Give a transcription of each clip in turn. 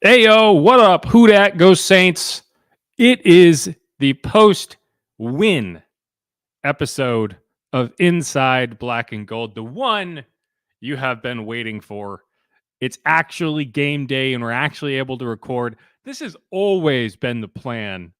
Ayo, what up? Who dat? Go Saints. It is the post-win episode of Inside Black and Gold, the one you have been waiting for. It's actually game day, and we're actually able to record. This has always been the plan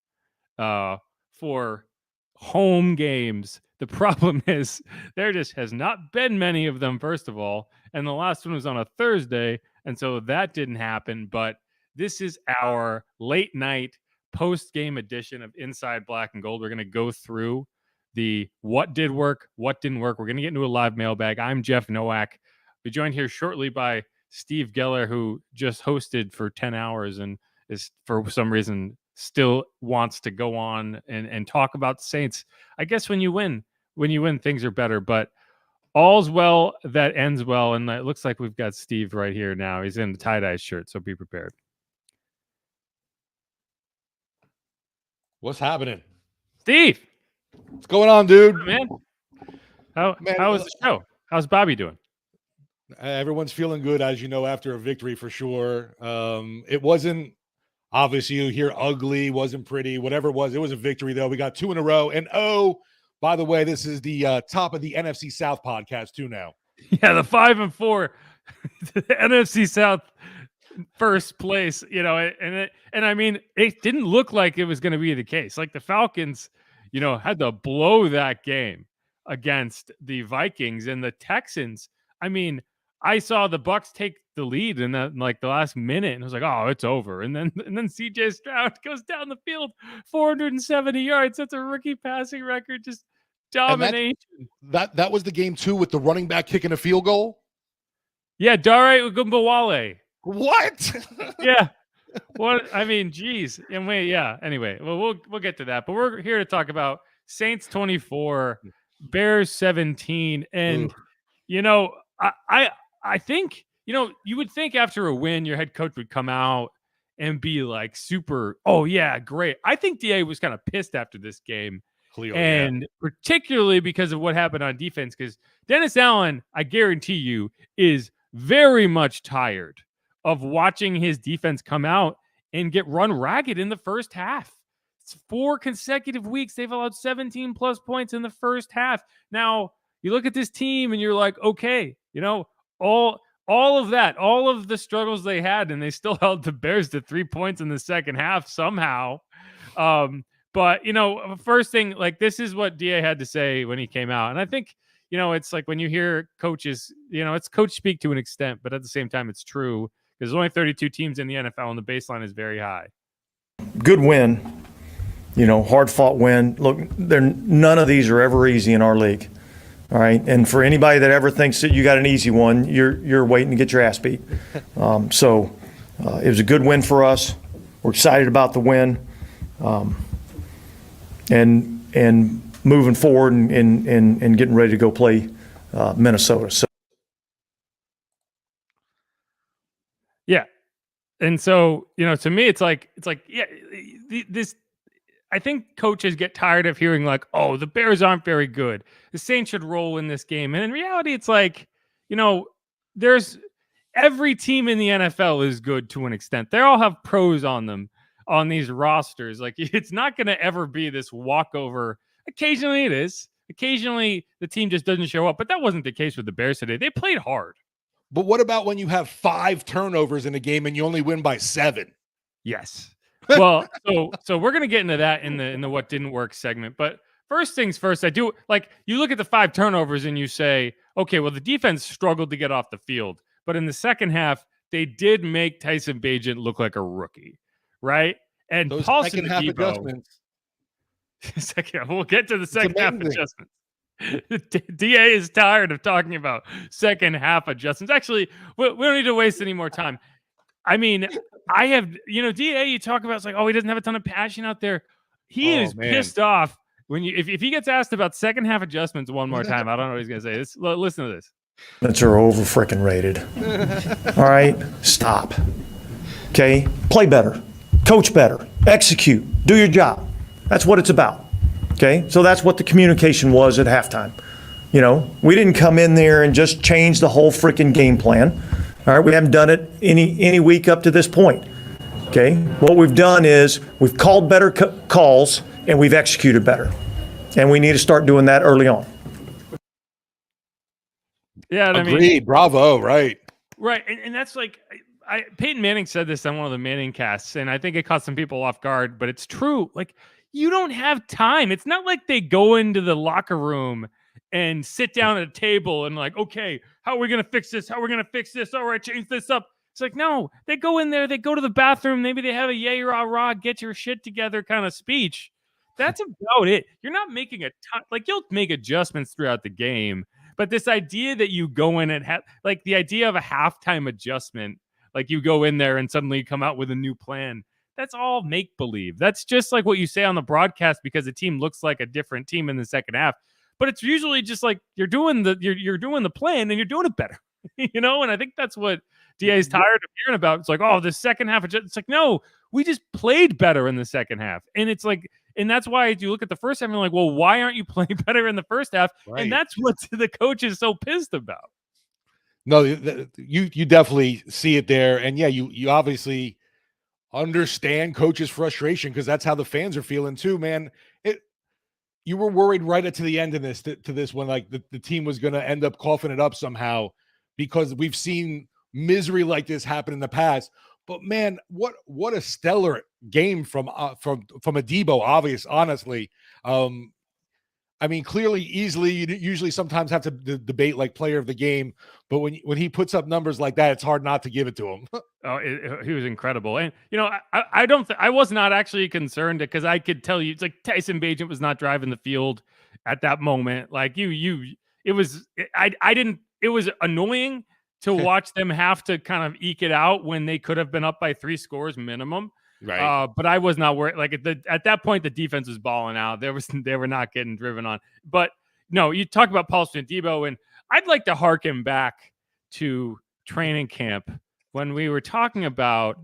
for home games. The problem is there just has not been many of them, first of all, and the last one was on a Thursday, and so that didn't happen, but this is our late night post-game edition of Inside Black and Gold. We're going to go through the what did work, what didn't work. We're going to get into a live mailbag. I'm Jeff Nowak. We're joined here shortly by Steve Geller, who just hosted for 10 hours and is, for some reason, still wants to go on and talk about the Saints. I guess when you win, things are better, but all's well that ends well. And it looks like we've got Steve right here now. He's in the tie-dye shirt, so be prepared. What's happening? Steve! What's going on, dude? Man, how was the show? How's Bobby doing? Everyone's feeling good, as you know, after a victory for sure. It wasn't, obviously, you hear ugly, wasn't pretty, whatever it was a victory, though. We got 2 in a row. And by the way, this is the top of the NFC South podcast, too, now. Yeah, the 5-4, the NFC South first place, and I mean, it didn't look like it was going to be the case. Like the Falcons, had to blow that game against the Vikings, and the Texans. I mean, I saw the Bucs take the lead in the last minute, and I was like, "Oh, it's over." And then CJ Stroud goes down the field, 470 yards. That's a rookie passing record, just domination. That was the game too, with the running back kicking a field goal. Yeah, Dare Ugumbawale. What? Yeah. What? I mean, geez. And anyway, well, we'll get to that. But we're here to talk about Saints 24, Bears 17. And, I think, you would think after a win, your head coach would come out and be like super, oh, yeah, great. I think DA was kind of pissed after this game. Particularly because of what happened on defense, because Dennis Allen, I guarantee you, is very much tired of watching his defense come out and get run ragged in the first half. It's 4 consecutive weeks. They've allowed 17 plus points in the first half. Now, you look at this team and you're like, okay, all of that, all of the struggles they had, and they still held the Bears to 3 points in the second half somehow. But, first thing, this is what DA had to say when he came out. And I think, it's like when you hear coaches, it's coach speak to an extent, but at the same time, it's true. There's only 32 teams in the NFL, and the baseline is very high. Good win, hard-fought win. Look, none of these are ever easy in our league, all right? And for anybody that ever thinks that you got an easy one, you're waiting to get your ass beat. So it was a good win for us. We're excited about the win, and moving forward and getting ready to go play Minnesota. So. Yeah. And so, to me, it's like, yeah, this, I think coaches get tired of hearing oh, the Bears aren't very good. The Saints should roll in this game. And in reality, it's like, there's every team in the NFL is good to an extent. They all have pros on them on these rosters. It's not going to ever be this walkover. Occasionally it is. Occasionally the team just doesn't show up, but that wasn't the case with the Bears today. They played hard. But what about when you have 5 turnovers in a game and you only win by 7? Yes. Well, so we're going to get into that in the what didn't work segment. But first things first, I do you look at the 5 turnovers and you say, okay, well, the defense struggled to get off the field. But in the second half, they did make Taysom Hill look like a rookie, right? And those Paulson second half Adebo, adjustments. We'll get to the second half adjustments. DA is tired of talking about second half adjustments. Actually, we don't need to waste any more time. I mean, I have, DA, you talk about, it's like, oh, he doesn't have a ton of passion out there. He is pissed off when if he gets asked about second half adjustments one more time. I don't know what he's going to say. Listen to this. Adjustments are over freaking rated. All right, stop. Okay, play better, coach better, execute, do your job. That's what it's about. Okay, so that's what the communication was at halftime. We didn't come in there and just change the whole freaking game plan. All right, we haven't done it any week up to this point. Okay, what we've done is we've called better calls and we've executed better. And we need to start doing that early on. Yeah, agreed. Bravo. Right. And that's like, Peyton Manning said this on one of the Manning casts, and I think it caught some people off guard, but it's true. Like, you don't have time. It's not like they go into the locker room and sit down at a table and like, okay, how are we going to fix this? How are we going to fix this? All right, change this up. It's like, no, they go in there, they go to the bathroom, maybe they have a yay, rah, rah, get your shit together kind of speech. That's about it. You're not making a ton, like, you'll make adjustments throughout the game, but this idea that you go in and have, like, the idea of a halftime adjustment, like you go in there and suddenly come out with a new plan, that's all make believe. That's just like what you say on the broadcast because the team looks like a different team in the second half. But it's usually just like you're doing the plan and you're doing it better, And I think that's what DA is tired of hearing about. It's like, oh, the second half. It's like, no, we just played better in the second half, and it's like, and that's why you look at the first half and you're like, well, why aren't you playing better in the first half? Right. And that's what the coach is so pissed about. No, you definitely see it there, and yeah, you obviously understand coach's frustration because that's how the fans are feeling too, man. You were worried right up to the end of this to this when like the team was going to end up coughing it up somehow because we've seen misery like this happen in the past. But man, what a stellar game from Adebo, honestly. I mean, clearly, easily, you usually sometimes have to debate like player of the game, but when he puts up numbers like that, it's hard not to give it to him. He was incredible, and I was not actually concerned because I could tell you, it's like Taysom Hill was not driving the field at that moment. Like it was annoying to watch them have to kind of eke it out when they could have been up by 3 scores minimum. Right. But I was not worried. Like at that point, the defense was balling out. They were not getting driven on. But no, you talk about Paulson Adebo, and I'd like to harken back to training camp when we were talking about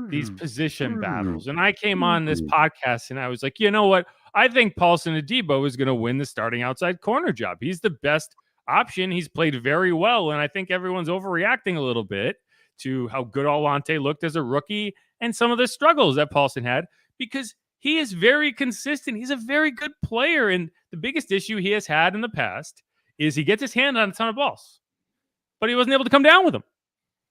these position battles. And I came on this podcast and I was like, you know what? I think Paulson Adebo is going to win the starting outside corner job. He's the best option. He's played very well. And I think everyone's overreacting a little bit to how good Alante looked as a rookie and some of the struggles that Paulson had, because he is very consistent. He's a very good player. And the biggest issue he has had in the past is he gets his hand on a ton of balls, but he wasn't able to come down with them.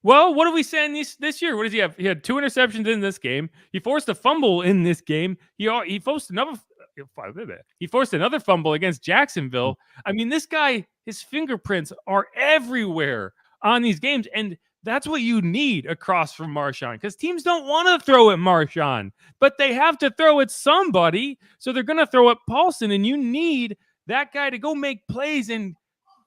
Well, what are we saying this year? What does he have? He had 2 interceptions in this game. He forced a fumble in this game. He forced another fumble against Jacksonville. I mean, this guy, his fingerprints are everywhere on these games. And that's what you need across from Marshawn, because teams don't want to throw at Marshawn, but they have to throw at somebody. So they're going to throw at Paulson, and you need that guy to go make plays. And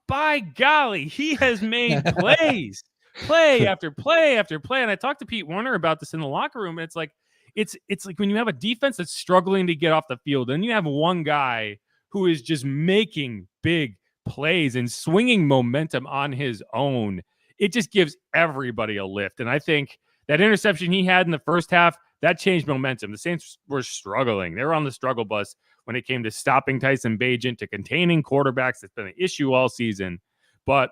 by golly, he has made plays, play after play after play. And I talked to Pete Werner about this in the locker room. And it's like when you have a defense that's struggling to get off the field, and you have one guy who is just making big plays and swinging momentum on his own. It just gives everybody a lift. And I think that interception he had in the first half, that changed momentum. The Saints were struggling. They were on the struggle bus when it came to stopping Taysom Hill, to containing quarterbacks. It's been an issue all season. But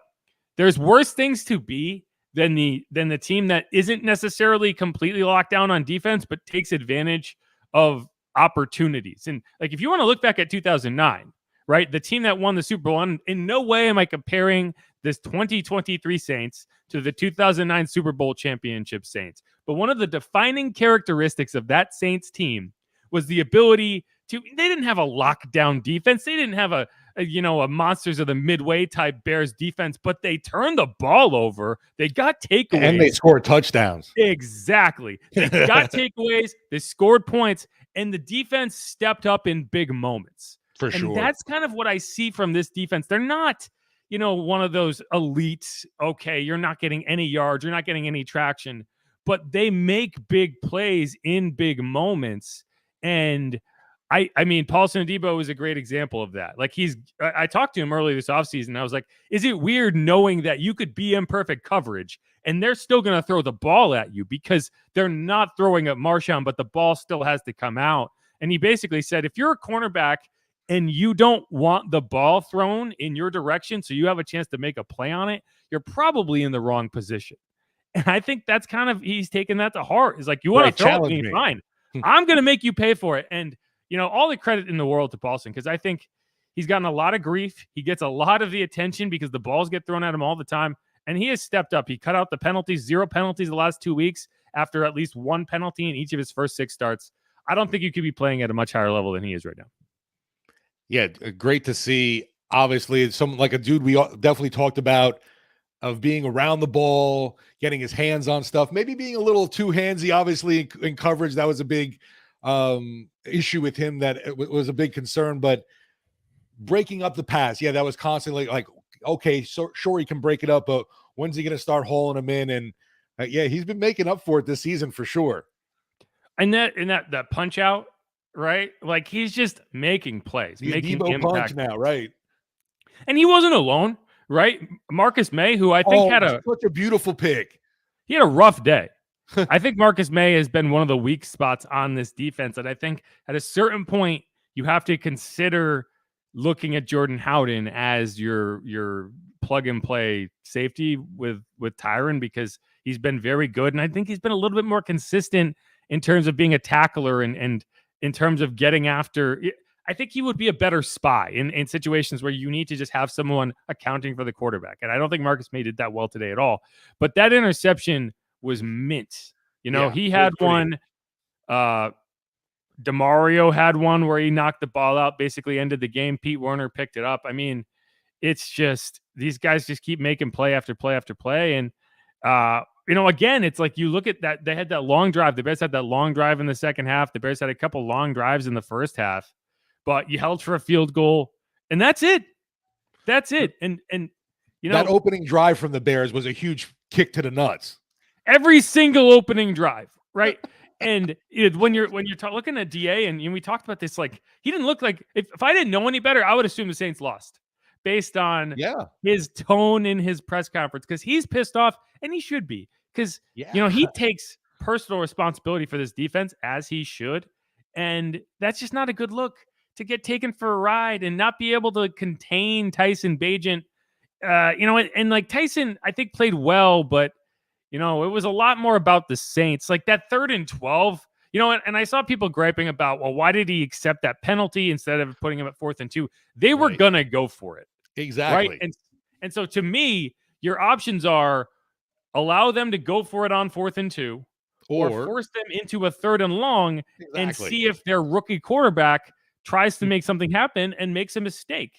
there's worse things to be than the team that isn't necessarily completely locked down on defense, but takes advantage of opportunities. And like, if you want to look back at 2009, right, the team that won the Super Bowl, and in no way am I comparing this 2023 Saints to the 2009 Super Bowl championship Saints. But one of the defining characteristics of that Saints team was the ability they didn't have a lockdown defense. They didn't have a Monsters of the Midway type Bears defense, but they turned the ball over. They got takeaways. And they scored touchdowns. Exactly. They got takeaways. They scored points, and the defense stepped up in big moments. For sure. And that's kind of what I see from this defense. They're not, one of those elites. Okay, you're not getting any yards. You're not getting any traction. But they make big plays in big moments. And I mean, Paulson Adebo is a great example of that. Like, I talked to him earlier this offseason. I was like, is it weird knowing that you could be in perfect coverage and they're still going to throw the ball at you because they're not throwing at Marshawn, but the ball still has to come out? And he basically said, if you're a cornerback and you don't want the ball thrown in your direction so you have a chance to make a play on it, you're probably in the wrong position. And I think that's kind of, he's taken that to heart. He's like, you want to throw at me? Fine. I'm going to make you pay for it. And, all the credit in the world to Paulson, because I think he's gotten a lot of grief. He gets a lot of the attention because the balls get thrown at him all the time. And he has stepped up. He cut out the penalties, 0 penalties the last 2 weeks after at least 1 penalty in each of his first 6 starts. I don't think you could be playing at a much higher level than he is right now. Yeah, great to see. Obviously, it's some like a dude we definitely talked about of being around the ball, getting his hands on stuff, maybe being a little too handsy, obviously, in coverage. That was a big issue with him that it was a big concern. But breaking up the pass, yeah, that was constantly like, okay, so sure he can break it up, but when's he going to start hauling him in? And yeah, he's been making up for it this season for sure. And that punch out, right? Like he's just making plays, making Adebo impact punch now, right? And he wasn't alone, right? Marcus May, who I think had such a beautiful pick. He had a rough day. I think Marcus May has been one of the weak spots on this defense. And I think at a certain point, you have to consider looking at Jordan Howden as your plug and play safety with Tyron, because he's been very good. And I think he's been a little bit more consistent in terms of being a tackler and in terms of getting after. I think he would be a better spy in situations where you need to just have someone accounting for the quarterback. And I don't think Marcus May did that well today at all. But that interception was mint. He had one. DeMario had one where he knocked the ball out, basically ended the game. Pete Werner picked it up. I mean, it's just these guys just keep making play after play after play. And, again, it's like you look at that. They had that long drive. The Bears had that long drive in the second half. The Bears had a couple long drives in the first half. But you held for a field goal, and that's it. That's it. And that opening drive from the Bears was a huge kick to the nuts. Every single opening drive, right? And when you're looking at DA, and we talked about this, like he didn't look like, if I didn't know any better, I would assume the Saints lost based on his tone in his press conference, because he's pissed off, and he should be, because he takes personal responsibility for this defense, as he should, and that's just not a good look. To get taken for a ride and not be able to contain Tyson Bagent, and like Tyson, I think played well, but it was a lot more about the Saints. Like that 3rd and 12, and I saw people griping about, well, why did he accept that penalty instead of putting him at 4th and 2? They were gonna go for it, exactly. Right, and so to me, your options are allow them to go for it on 4th and 2, or force them into a 3rd and long, and see if their rookie quarterback tries to make something happen and makes a mistake.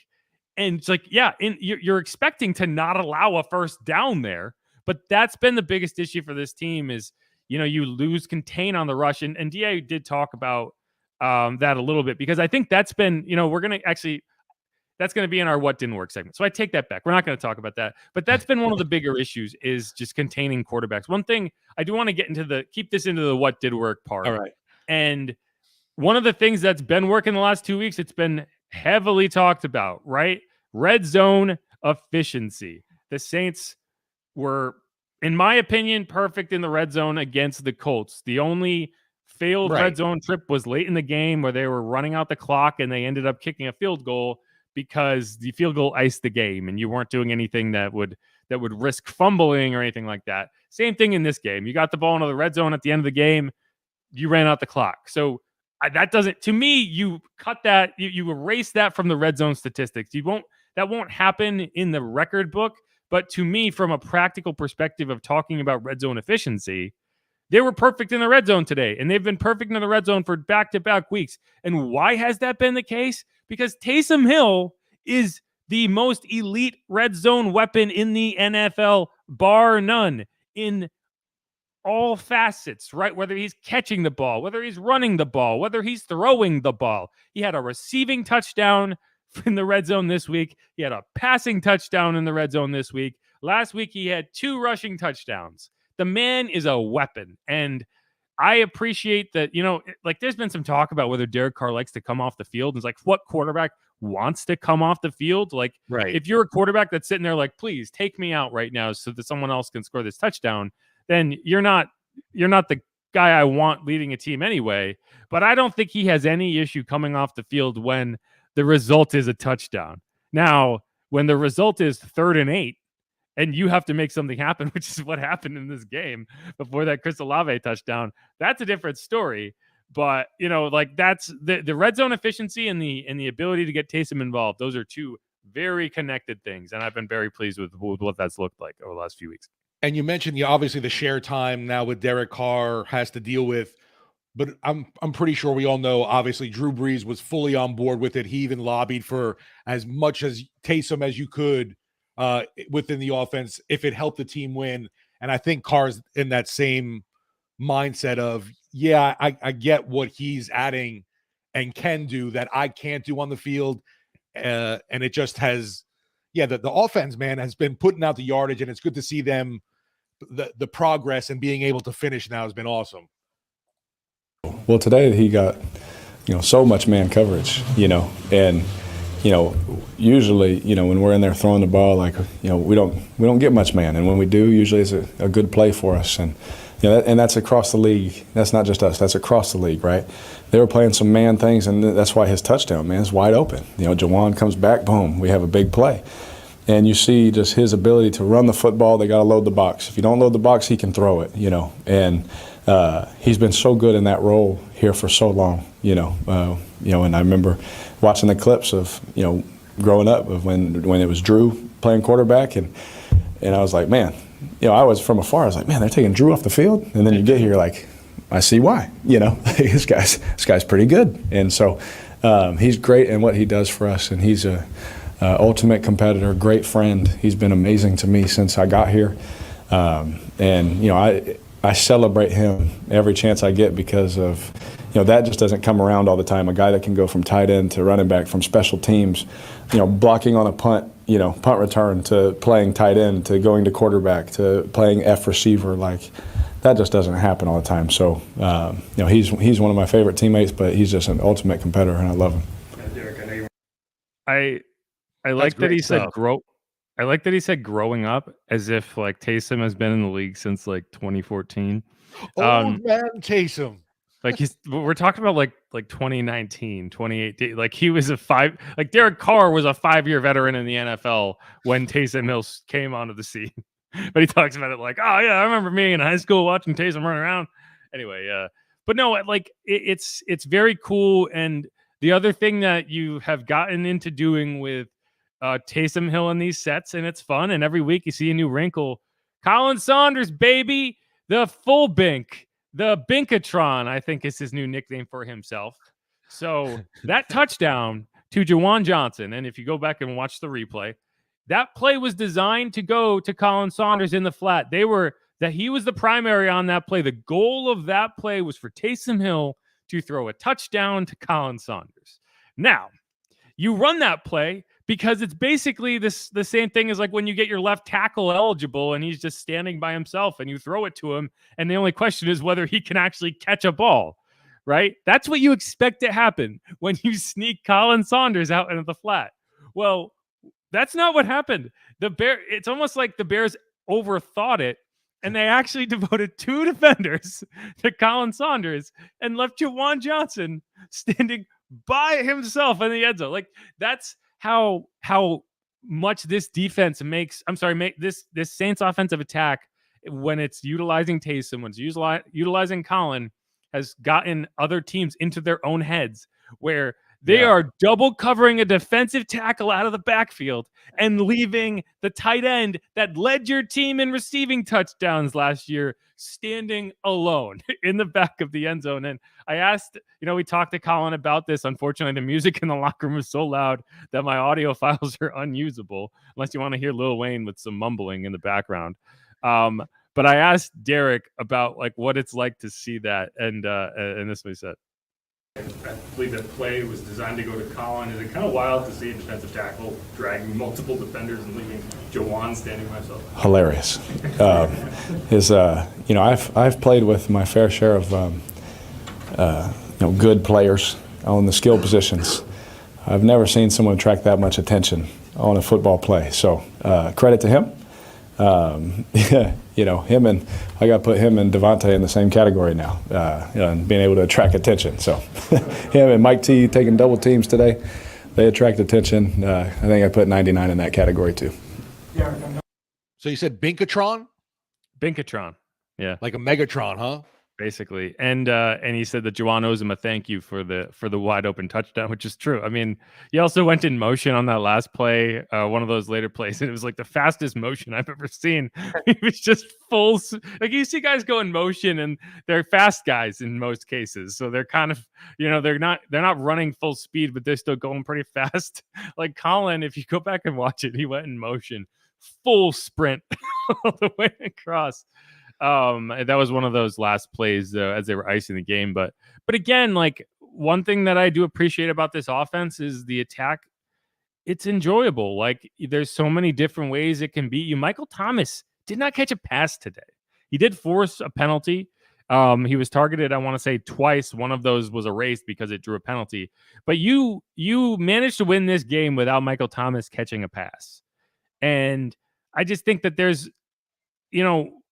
And it's like, you're expecting to not allow a first down there, but that's been the biggest issue for this team is, you lose contain on the rush. And DA did talk about that a little bit, because I think that's been, that's going to be in our what didn't work segment. So I take that back. We're not going to talk about that, but that's been one of the bigger issues is just containing quarterbacks. One thing I do want to get into keep this into the what did work part. All right. And one of the things that's been working the last 2 weeks, it's been heavily talked about, right? Red zone efficiency. The Saints were, in my opinion, perfect in the red zone against the Colts. The only failed red zone trip was late in the game where they were running out the clock and they ended up kicking a field goal because the field goal iced the game and you weren't doing anything that would risk fumbling or anything like that. Same thing in this game. You got the ball into the red zone at the end of the game. You ran out the clock. So that doesn't, to me, you cut that, you erase that from the red zone statistics. That won't happen in the record book. But to me, from a practical perspective of talking about red zone efficiency, they were perfect in the red zone today. And they've been perfect in the red zone for back-to-back weeks. And why has that been the case? Because Taysom Hill is the most elite red zone weapon in the NFL, bar none, in all facets, right? Whether he's catching the ball, whether he's running the ball, whether he's throwing the ball. He had a receiving touchdown in the red zone this week. He had a passing touchdown in the red zone this week. Last week, he had 2 rushing touchdowns. The man is a weapon. And I appreciate that, there's been some talk about whether Derek Carr likes to come off the field. It's like, what quarterback wants to come off the field? Like, if you're a quarterback that's sitting there like, please take me out right now so that someone else can score this touchdown, then you're not the guy I want leading a team anyway. But I don't think he has any issue coming off the field when the result is a touchdown. Now, when the result is 3rd and 8 and you have to make something happen, which is what happened in this game before that Chris Olave touchdown. That's a different story. But, like that's the red zone efficiency and the ability to get Taysom involved. Those are two very connected things. And I've been very pleased with what that's looked like over the last few weeks. And you mentioned obviously the share time now with Derek Carr has to deal with, but I'm pretty sure we all know, obviously, Drew Brees was fully on board with it. He even lobbied for as much as Taysom as you could within the offense if it helped the team win. And I think Carr's in that same mindset of, yeah, I get what he's adding and can do that I can't do on the field. And it just has, the offense, man, has been putting out the yardage, and it's good to see them, the progress and being able to finish now has been awesome. Well, today he got, so much man coverage, and, usually, when we're in there throwing the ball, like, we don't get much man. And when we do, usually it's a good play for us. And, and that's across the league. That's not just us. That's across the league, right? They were playing some man things, and that's why his touchdown, man, is wide open. Jawan comes back, boom, we have a big play. And you see just his ability to run the football. They got to load the box. If you don't load the box, he can throw it, And he's been so good in that role here for so long, And I remember watching the clips of, growing up of when it was Drew playing quarterback, and I was like, man, I was from afar. I was like, man, they're taking Drew off the field, and then you get here like, I see why. This guy's pretty good, and so he's great in what he does for us, and he's a ultimate competitor, great friend. He's been amazing to me since I got here, and I celebrate him every chance I get because of, that just doesn't come around all the time. A guy that can go from tight end to running back, from special teams, blocking on a punt return, to playing tight end, to going to quarterback, to playing F receiver, like that just doesn't happen all the time. So, he's one of my favorite teammates, but he's just an ultimate competitor, and I love him. I like that he said I like that he said growing up, as if like Taysom has been in the league since like 2014. Old man Taysom. Like we're talking about like 2019, 2018. Like he was Derek Carr was a 5-year veteran in the NFL when Taysom Hill came onto the scene. But he talks about it like, oh yeah, I remember me in high school watching Taysom run around. Anyway, but no, like it's very cool. And the other thing that you have gotten into doing with Taysom Hill in these sets, and it's fun, and every week you see a new wrinkle. Colin Saunders, baby, the full Bink, the Binkatron, I think is his new nickname for himself. So that touchdown to Jawan Johnson, and if you go back and watch the replay, that play was designed to go to Colin Saunders in the flat. He was the primary on that play. The goal of that play was for Taysom Hill to throw a touchdown to Colin Saunders. Now, you run that play because it's basically the same thing as like when you get your left tackle eligible and he's just standing by himself and you throw it to him, and the only question is whether he can actually catch a ball, right? That's what you expect to happen when you sneak Colin Saunders out into the flat. Well, that's not what happened. It's almost like the Bears overthought it, and they actually devoted 2 defenders to Colin Saunders and left Jawan Johnson standing by himself in the end zone. Like that's how much this defense makes this Saints offensive attack, when it's utilizing Taysom, when it's utilizing Colin, has gotten other teams into their own heads, where they are double covering a defensive tackle out of the backfield and leaving the tight end that led your team in receiving touchdowns last year standing alone in the back of the end zone. And I asked, we talked to Colin about this. Unfortunately, the music in the locker room is so loud that my audio files are unusable, unless you want to hear Lil Wayne with some mumbling in the background. But I asked Derek about like what it's like to see that, and this is what he said. I believe that play was designed to go to Colin. Is it kind of wild to see a defensive tackle dragging multiple defenders and leaving Jawan standing by himself? Hilarious. I've played with my fair share of good players on the skill positions. I've never seen someone attract that much attention on a football play. So credit to him. Him and I got to put him and Devontae in the same category now, and being able to attract attention. So him and Mike T taking double teams today, they attract attention. I think I put 99 in that category too. So you said Binkatron? Binkatron. Yeah. Like a Megatron, huh? Basically. And he said that Juwan owes him a thank you for the wide open touchdown, which is true. I mean, he also went in motion on that last play, one of those later plays, and it was like the fastest motion I've ever seen. He was just like you see guys go in motion, and they're fast guys in most cases. So they're kind of, they're not running full speed, but they're still going pretty fast. Like Colin, if you go back and watch it, he went in motion, full sprint all the way across. That was one of those last plays as they were icing the game. But again, like one thing that I do appreciate about this offense is the attack. It's enjoyable. Like there's so many different ways it can beat you. Michael Thomas did not catch a pass today. He did force a penalty. He was targeted, I want to say, twice. One of those was erased because it drew a penalty. But you managed to win this game without Michael Thomas catching a pass. And I just think that there's,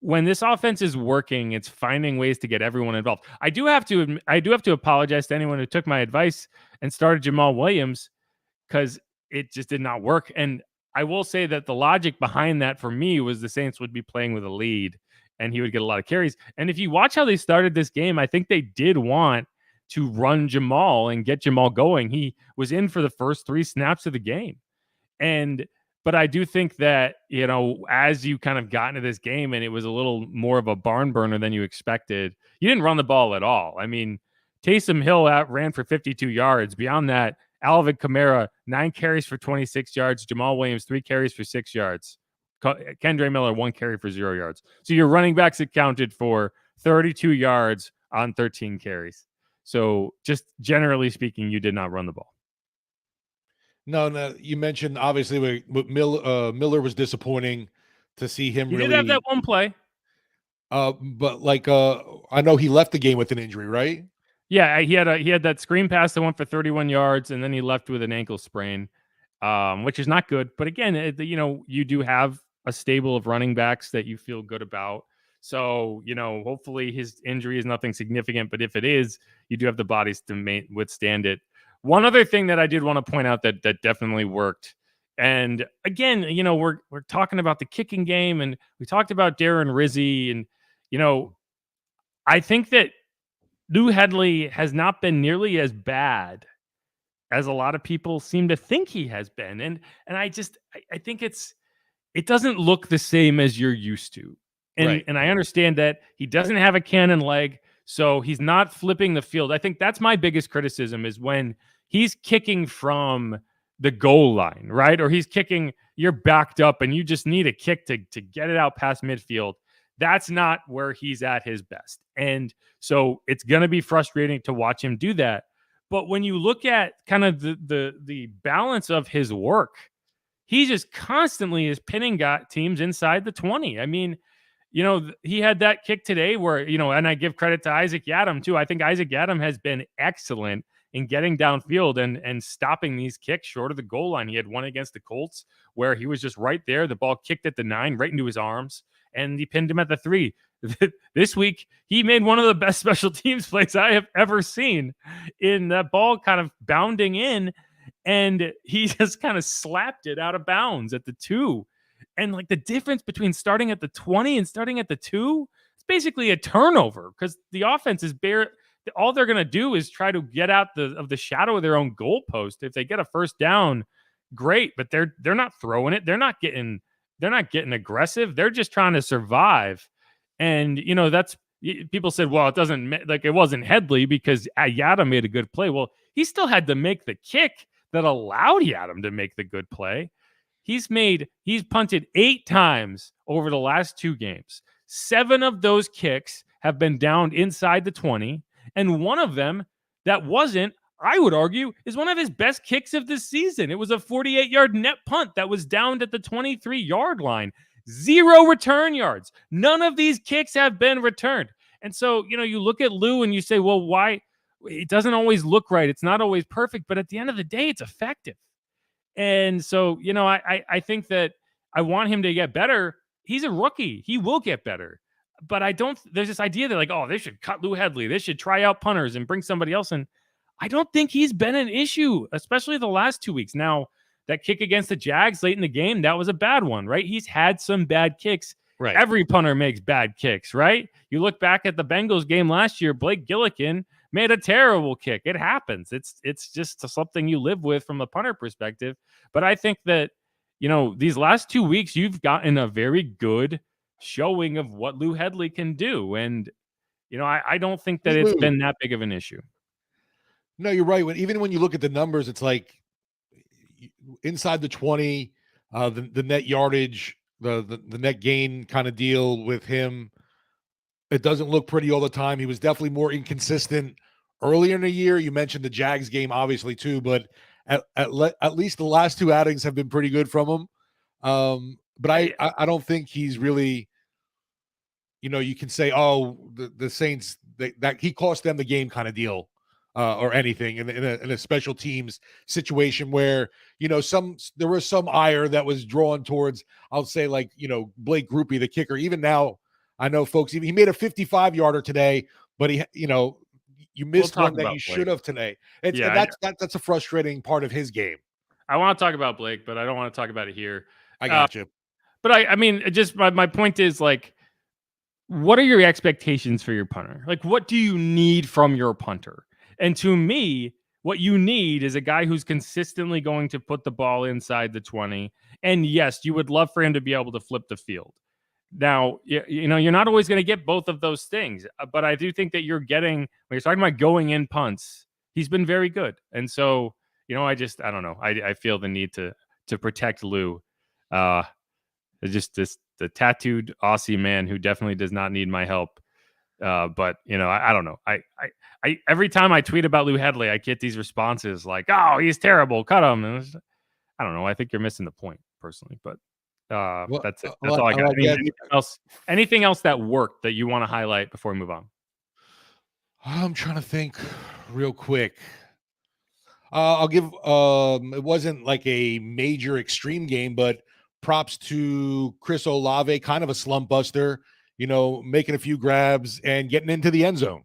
when this offense is working, it's finding ways to get everyone involved. I do have to apologize to anyone who took my advice and started Jamal Williams, because it just did not work. And I will say that the logic behind that for me was the Saints would be playing with a lead and he would get a lot of carries. And if you watch how they started this game, I think they did want to run Jamal and get Jamal going. He was in for the first 3 snaps of the game. But I do think that, as you kind of got into this game and it was a little more of a barn burner than you expected, you didn't run the ball at all. I mean, Taysom Hill ran for 52 yards. Beyond that, Alvin Kamara, 9 carries for 26 yards. Jamal Williams, 3 carries for 6 yards. Kendre Miller, 1 carry for 0 yards. So your running backs accounted for 32 yards on 13 carries. So just generally speaking, you did not run the ball. No. You mentioned obviously Miller was disappointing to see him. He really did have that one play. But like I know he left the game with an injury, right? Yeah, he had that screen pass that went for 31 yards, and then he left with an ankle sprain, which is not good. But again, you do have a stable of running backs that you feel good about. So, hopefully his injury is nothing significant. But if it is, you do have the bodies to withstand it. One other thing that I did want to point out that definitely worked. And again, we're talking about the kicking game, and we talked about Darren Rizzi, and I think that Lou Headley has not been nearly as bad as a lot of people seem to think he has been. And I think it doesn't look the same as you're used to. And Right. And I understand that he doesn't have a cannon leg, so he's not flipping the field. I think that's my biggest criticism, is when he's kicking from the goal line, right? Or he's kicking, you're backed up and you just need a kick to get it out past midfield. That's not where he's at his best. And so it's going to be frustrating to watch him do that. But when you look at kind of the balance of his work, he just constantly is pinning teams inside the 20. I mean, he had that kick today where, and I give credit to Isaac Yadam too. I think Isaac Yadam has been excellent in getting downfield and stopping these kicks short of the goal line. He had one against the Colts where he was just right there. The ball kicked at the 9, right into his arms, and he pinned him at the 3. This week, he made one of the best special teams plays I have ever seen, in that ball kind of bounding in, and he just kind of slapped it out of bounds at the 2. And like the difference between starting at the 20 and starting at the 2, it's basically a turnover, because the offense is all they're going to do is try to get out of the shadow of their own goalpost. If they get a first down, great, but they're not throwing it. They're not getting aggressive. They're just trying to survive. And that's, people said, well, it wasn't Headley because Yadam made a good play. Well, he still had to make the kick that allowed Yadam to make the good play. He's punted 8 times over the last 2 games. 7 of those kicks have been downed inside the 20. And one of them that wasn't, I would argue, is one of his best kicks of this season. It was a 48-yard net punt that was downed at the 23-yard line. 0 return yards. None of these kicks have been returned. And so, you look at Lou and you say, well, why? It doesn't always look right. It's not always perfect. But at the end of the day, it's effective. And so, I think that I want him to get better. He's a rookie. He will get better. But there's this idea that like, oh, they should cut Lou Headley. They should try out punters and bring somebody else in. I don't think he's been an issue, especially the last 2 weeks. Now, that kick against the Jags late in the game, that was a bad one, right? He's had some bad kicks. Right. Every punter makes bad kicks, right? You look back at the Bengals game last year, Blake Gillikin made a terrible kick. It happens. It's just something you live with from a punter perspective. But I think that, these last 2 weeks, you've gotten a very good showing of what Lou Hedley can do. And, I don't think that it's been that big of an issue. No, you're right. Even when you look at the numbers, it's like inside the 20, the net yardage, the net gain kind of deal with him. It doesn't look pretty all the time. He was definitely more inconsistent earlier in the year. You mentioned the Jags game, obviously, too, but at least the last two outings have been pretty good from him. But I don't think he's really, you can say, oh, the Saints, that he cost them the game kind of deal. Or anything in a special teams situation where, there was some ire that was drawn towards, I'll say, like, Blake Grupe, the kicker. Even now, I know folks, he made a 55-yarder today, but you missed one that you should have today. That's a frustrating part of his game. I want to talk about Blake, but I don't want to talk about it here. I got you. But I mean, just my point is, like, what are your expectations for your punter? Like, what do you need from your punter? And to me, what you need is a guy who's consistently going to put the ball inside the 20. And yes, you would love for him to be able to flip the field. Now, you're not always going to get both of those things, but I do think that you're getting, when you're talking about going in punts, he's been very good. And so, I don't know. I feel the need to protect Lou. Just the tattooed Aussie man who definitely does not need my help. But I don't know. I every time I tweet about Lou Hedley, I get these responses like, "Oh, he's terrible, cut him." And I don't know. I think you're missing the point, personally. But that's it. That's all I got. Anything else that worked that you want to highlight before we move on? I'm trying to think real quick. I'll give. It wasn't like a major extreme game, but props to Chris Olave, kind of a slump buster. Making a few grabs and getting into the end zone.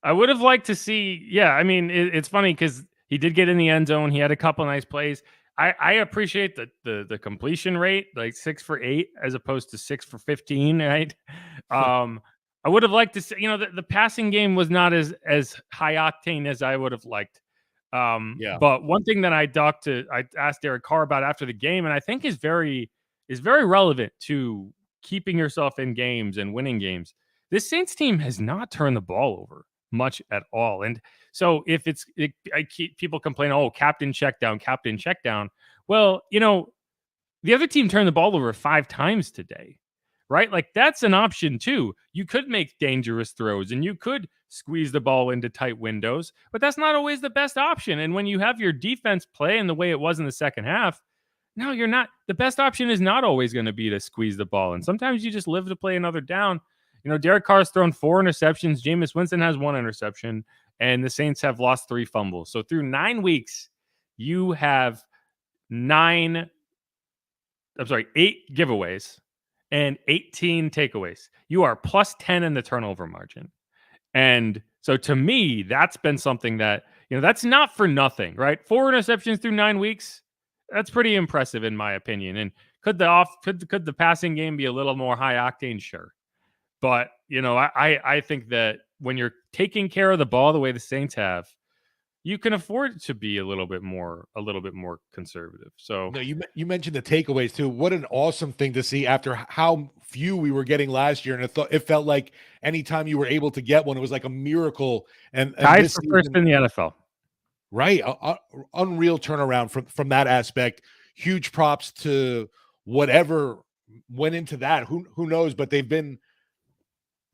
I would have liked to see, I mean, it's funny because he did get in the end zone. He had a couple nice plays. I appreciate the completion rate, like 6 for 8 as opposed to 6 for 15, right? I would have liked to see, the passing game was not as high octane as I would have liked. But one thing that I asked Derek Carr about after the game, and I think is very relevant to keeping yourself in games and winning games. This Saints team has not turned the ball over much at all. And so if I keep people complain, oh, captain check down. Well, the other team turned the ball over 5 times today, right? Like, that's an option too. You could make dangerous throws and you could squeeze the ball into tight windows, but that's not always the best option. And when you have your defense play in the way it was in the second half, no, you're not. The best option is not always going to be to squeeze the ball. And sometimes you just live to play another down. Derek Carr's thrown 4 interceptions. Jameis Winston has 1 interception. And the Saints have lost 3 fumbles. So through 9 weeks, you have 8 giveaways and 18 takeaways. You are plus 10 in the turnover margin. And so to me, that's been something that, that's not for nothing, right? 4 interceptions through 9 weeks. That's pretty impressive in my opinion. And could the passing game be a little more high octane? Sure. But, I think that when you're taking care of the ball the way the Saints have, you can afford to be a little bit more conservative. So no, you mentioned the takeaways too. What an awesome thing to see after how few we were getting last year. And it felt like anytime you were able to get one, it was like a miracle. And tied for first in the NFL. Right. Unreal turnaround from that aspect. Huge props to whatever went into that. Who knows? But they've been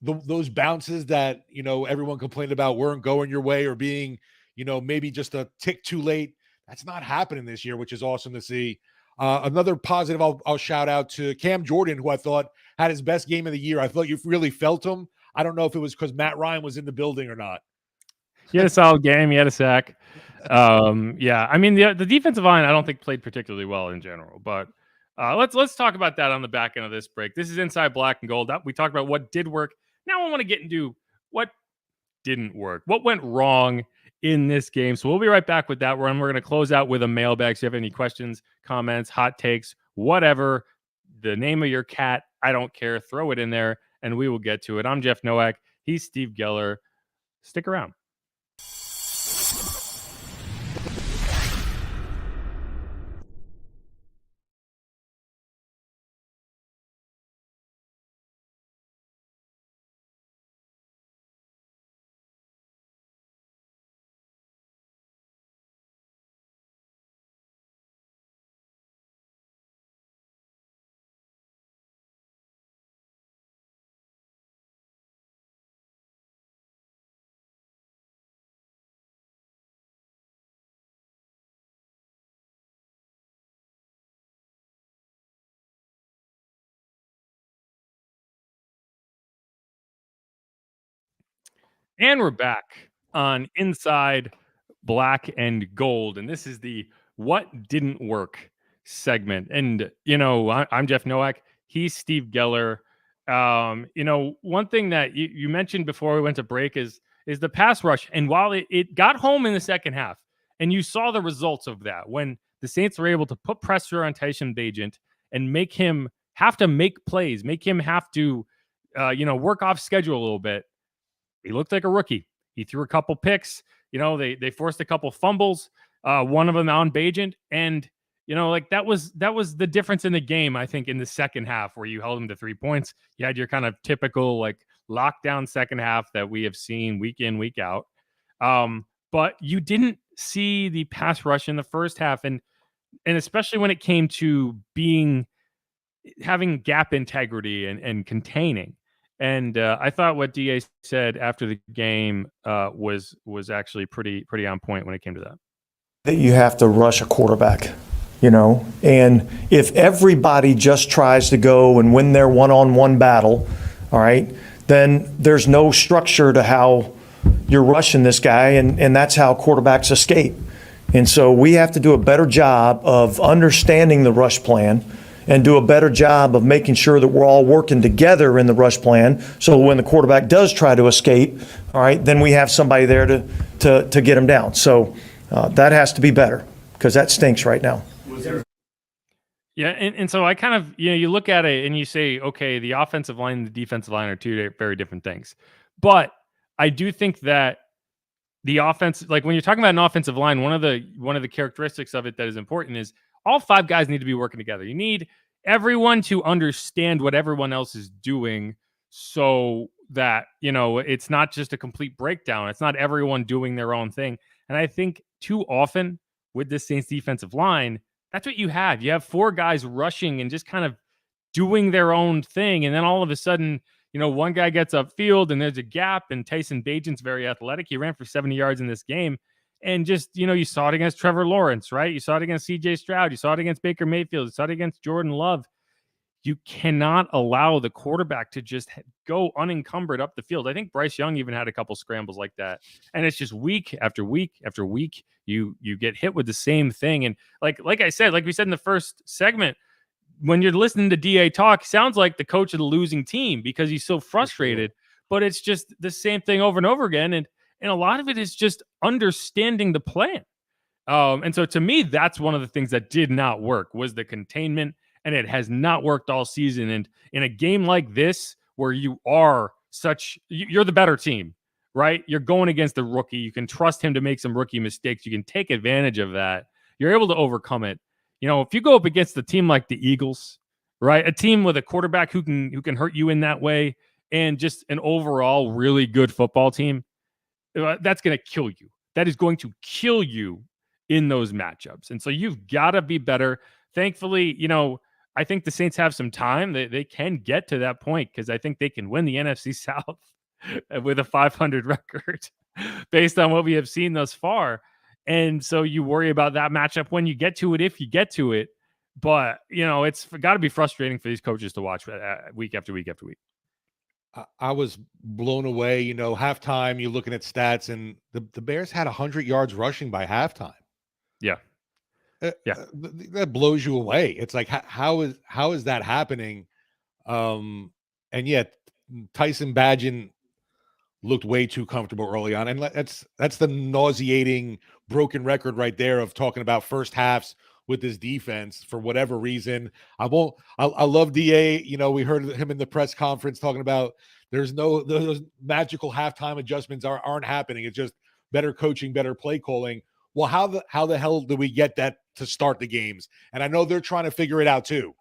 those bounces that, everyone complained about weren't going your way or being, maybe just a tick too late. That's not happening this year, which is awesome to see. Another positive I'll shout out to Cam Jordan, who I thought had his best game of the year. I thought you really felt him. I don't know if it was because Matt Ryan was in the building or not. He had a solid game. He had a sack. I mean, the defensive line, I don't think played particularly well in general, but let's talk about that on the back end of this break. This is Inside Black and Gold. We talked about what did work. Now I want to get into what didn't work. What went wrong in this game. So we'll be right back with that one. We're going to close out with a mailbag. So if you have any questions, comments, hot takes, whatever, the name of your cat, I don't care. Throw it in there and we will get to it. I'm Jeff Nowak. He's Steve Geller. Stick around. And we're back on Inside Black and Gold. And this is the What Didn't Work segment. And, I'm Jeff Nowak. He's Steve Geller. One thing that you mentioned before we went to break is the pass rush. And while it got home in the second half, and you saw the results of that, when the Saints were able to put pressure on Taysom Hill and make him have to make plays, make him have to, work off schedule a little bit. He looked like a rookie. He threw a couple picks. They forced a couple fumbles, one of them on Bajent. And, that was the difference in the game, I think, in the second half where you held him to 3 points. You had your kind of typical lockdown second half that we have seen week in, week out. But you didn't see the pass rush in the first half. And especially when it came to having gap integrity and containing. And I thought what DA said after the game was actually pretty on point when it came to that. That you have to rush a quarterback, and if everybody just tries to go and win their one-on-one battle, all right, then there's no structure to how you're rushing this guy, and that's how quarterbacks escape. And so we have to do a better job of understanding the rush plan and do a better job of making sure that we're all working together in the rush plan. So when the quarterback does try to escape, all right, then we have somebody there to get him down. So that has to be better because that stinks right now. Yeah, and so I kind of, you look at it and you say, okay, the offensive line and the defensive line are two very different things. But I do think that the offense, when you're talking about an offensive line, one of the characteristics of it that is important is all five guys need to be working together. You need everyone to understand what everyone else is doing so that, it's not just a complete breakdown. It's not everyone doing their own thing. And I think too often with this Saints defensive line, that's what you have. You have four guys rushing and just kind of doing their own thing. And then all of a sudden, one guy gets upfield and there's a gap, and Tyson Bagent's very athletic. He ran for 70 yards in this game. And just, you saw it against Trevor Lawrence, right? You saw it against CJ Stroud. You saw it against Baker Mayfield. You saw it against Jordan Love. You cannot allow the quarterback to just go unencumbered up the field. I think Bryce Young even had a couple scrambles like that. And it's just week after week after week, you get hit with the same thing. And like I said, like we said in the first segment, when you're listening to DA talk, sounds like the coach of the losing team because he's so frustrated. But it's just the same thing over and over again. And a lot of it is just understanding the plan. And so to me, that's one of the things that did not work was the containment, and it has not worked all season. And in a game like this, where you're the better team, right? You're going against the rookie. You can trust him to make some rookie mistakes. You can take advantage of that. You're able to overcome it. If you go up against a team like the Eagles, right? A team with a quarterback who can hurt you in that way, and just an overall really good football team, that's going to kill you. That is going to kill you in those matchups. And so you've got to be better. Thankfully, I think the Saints have some time. They can get to that point because I think they can win the NFC South with a 500 record based on what we have seen thus far. And so you worry about that matchup when you get to it, if you get to it. But, it's got to be frustrating for these coaches to watch week after week after week. I was blown away. Halftime, you're looking at stats, and the Bears had 100 yards rushing by halftime. Yeah. That blows you away. It's like, how is that happening? And yet Tyson Bagent looked way too comfortable early on. And that's the nauseating broken record right there of talking about first halves with this defense for whatever reason. I love DA. You know, we heard him in the press conference talking about those magical halftime adjustments aren't happening. It's just better coaching, better play calling. Well, how the hell do we get that to start the games? And I know they're trying to figure it out too.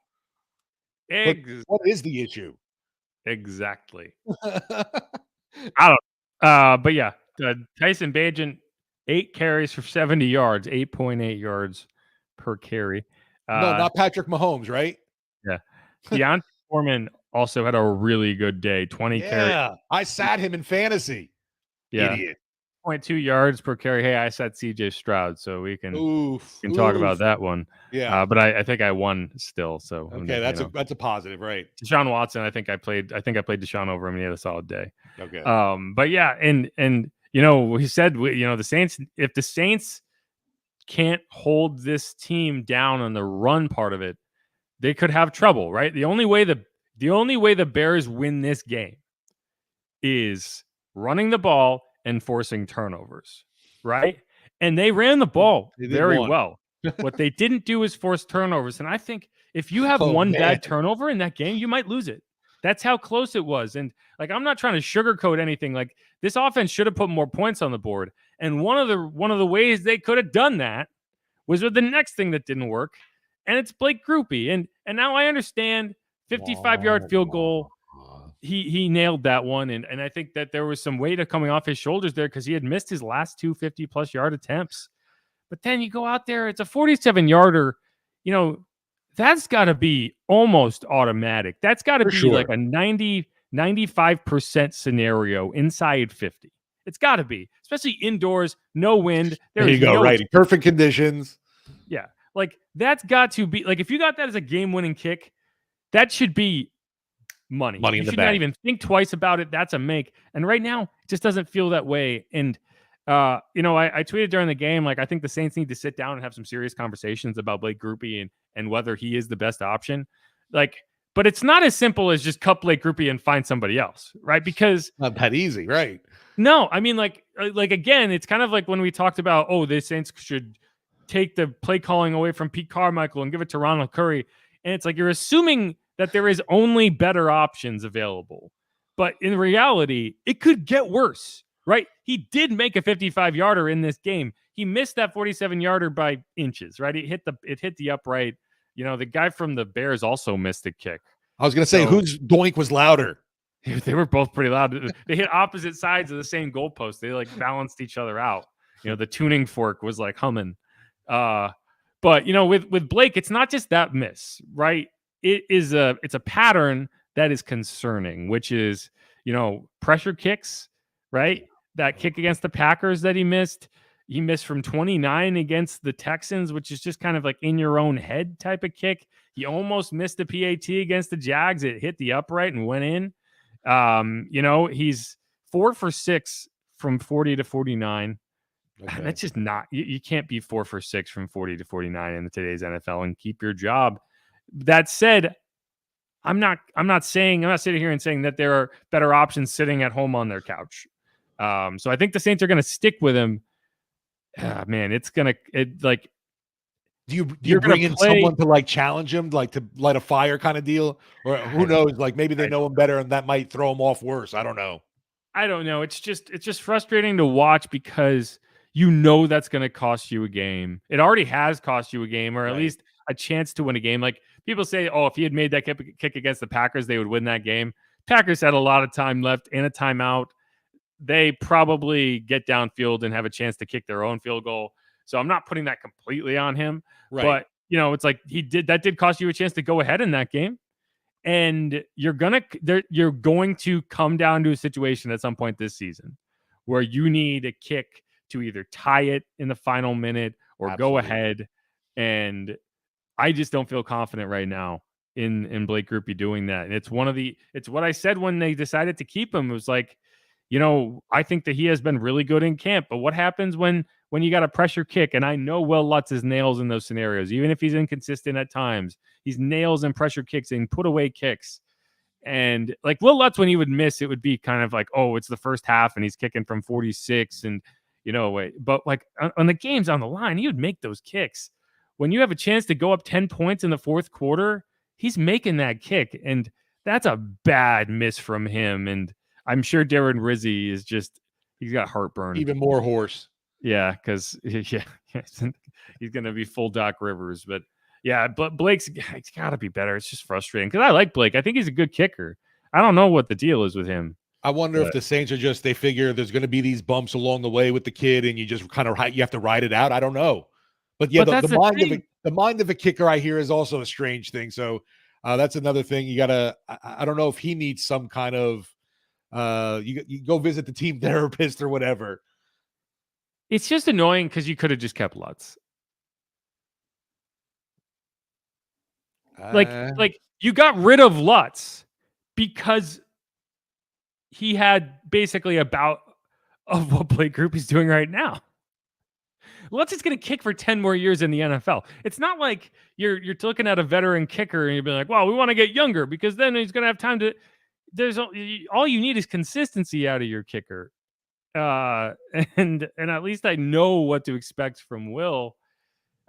But what is the issue? Exactly. I don't. But yeah, Tyson Bagent, 8 carries for 70 yards, 8.8 yards per carry. No, not Patrick Mahomes, right? Yeah. Deontay Foreman also had a really good day. 20 carries. Yeah, I sat him in fantasy. Yeah. Idiot. 0.2 yards per carry. Hey, I sat CJ Stroud, so we can talk about that one. Yeah. But I think I won still. So okay, that's a positive, right? Deshaun Watson, I think I played Deshaun over him, and he had a solid day. Okay. But yeah, and you know, he said, you know, the Saints, if the Saints can't hold this team down on the run part of it, they could have trouble, right? The only way the Bears win this game is running the ball and forcing turnovers, right? And they ran the ball very well. What they didn't do is force turnovers. And I think if you have one bad turnover in that game, you might lose it. That's how close it was. And like, I'm not trying to sugarcoat anything. Like, this offense should have put more points on the board. And one of the ways they could have done that was with the next thing that didn't work. And it's Blake Grupe. And now I understand 55-yard field goal. He nailed that one. And I think that there was some weight coming off his shoulders there because he had missed his last 2 50-plus yard attempts. But then you go out there, it's a 47-yarder. You know, that's got to be almost automatic. That's got to be like a 95% scenario inside 50. It's got to be, especially indoors, no wind. There you go, right? Perfect conditions. Yeah. Like, that's got to be, like, if you got that as a game-winning kick, that should be money. In the bank. You should not even think twice about it. That's a make. And right now, it just doesn't feel that way. And, you know, I tweeted during the game, like, I think the Saints need to sit down and have some serious conversations about Blake Grupe and whether he is the best option. Like, but it's not as simple as just cut Blake Grupe and find somebody else, right? Because not that easy, right? No, I mean, like again, it's kind of like when we talked about, oh, the Saints should take the play calling away from Pete Carmichael and give it to Ronald Curry. And it's like, you're assuming that there is only better options available. But in reality, it could get worse, right? He did make a 55-yarder in this game. He missed that 47-yarder by inches, right? It hit the upright. You know, the guy from the Bears also missed a kick. I was going to say, whose doink was louder? They were both pretty loud. They hit opposite sides of the same goalpost. They like balanced each other out. You know, the tuning fork was like humming. But you know, with Blake, it's not just that miss, right? It's a pattern that is concerning, which is, you know, pressure kicks, right? That kick against the Packers that he missed from 29 against the Texans, which is just kind of like in your own head type of kick. He almost missed the PAT against the Jags. It hit the upright and went in. You know, he's 4 for 6 from 40 to 49. Okay. That's just not, you can't be 4 for 6 from 40 to 49 in today's NFL and keep your job. That said, I'm not sitting here and saying that there are better options sitting at home on their couch. So I think the Saints are going to stick with him. Man, do you bring in someone to like challenge him, like to light a fire kind of deal? Or who knows, like maybe they know him better and that might throw him off worse. I don't know. It's just frustrating to watch because you know that's going to cost you a game. It already has cost you a game, or at least a chance to win a game. Like people say, oh, if he had made that kick against the Packers, they would win that game. Packers had a lot of time left and a timeout. They probably get downfield and have a chance to kick their own field goal. So I'm not putting that completely on him. Right. But, you know, it's like that did cost you a chance to go ahead in that game. And you're going to come down to a situation at some point this season where you need a kick to either tie it in the final minute or go ahead. And I just don't feel confident right now in Blake Grupe doing that. And it's what I said when they decided to keep him. It was like, you know, I think that he has been really good in camp, but what happens when you got a pressure kick? And I know Will Lutz is nails in those scenarios, even if he's inconsistent at times. He's nails and pressure kicks and put away kicks. And like Will Lutz, when he would miss, it would be kind of like, oh, it's the first half and he's kicking from 46 and, but like on the games on the line, he would make those kicks. When you have a chance to go up 10 points in the fourth quarter, he's making that kick. And that's a bad miss from him. And I'm sure Darren Rizzi is he's got heartburn. Even more hoarse. Yeah, because he's going to be full Doc Rivers. But yeah, but Blake's got to be better. It's just frustrating because I like Blake. I think he's a good kicker. I don't know what the deal is with him. I wonder if the Saints are they figure there's going to be these bumps along the way with the kid and you just kind of you have to ride it out. I don't know. But yeah, the mind of a kicker I hear is also a strange thing. So that's another thing you got to I don't know if he needs some kind of you go visit the team therapist or whatever. It's just annoying because you could have just kept Lutz. Like you got rid of Lutz because he had basically about of what Blake Group is doing right now. Lutz is going to kick for 10 more years in the NFL. It's not like you're looking at a veteran kicker and you're being like, well, we want to get younger because then he's going to have time to. There's all you need is consistency out of your kicker. And at least I know what to expect from Will.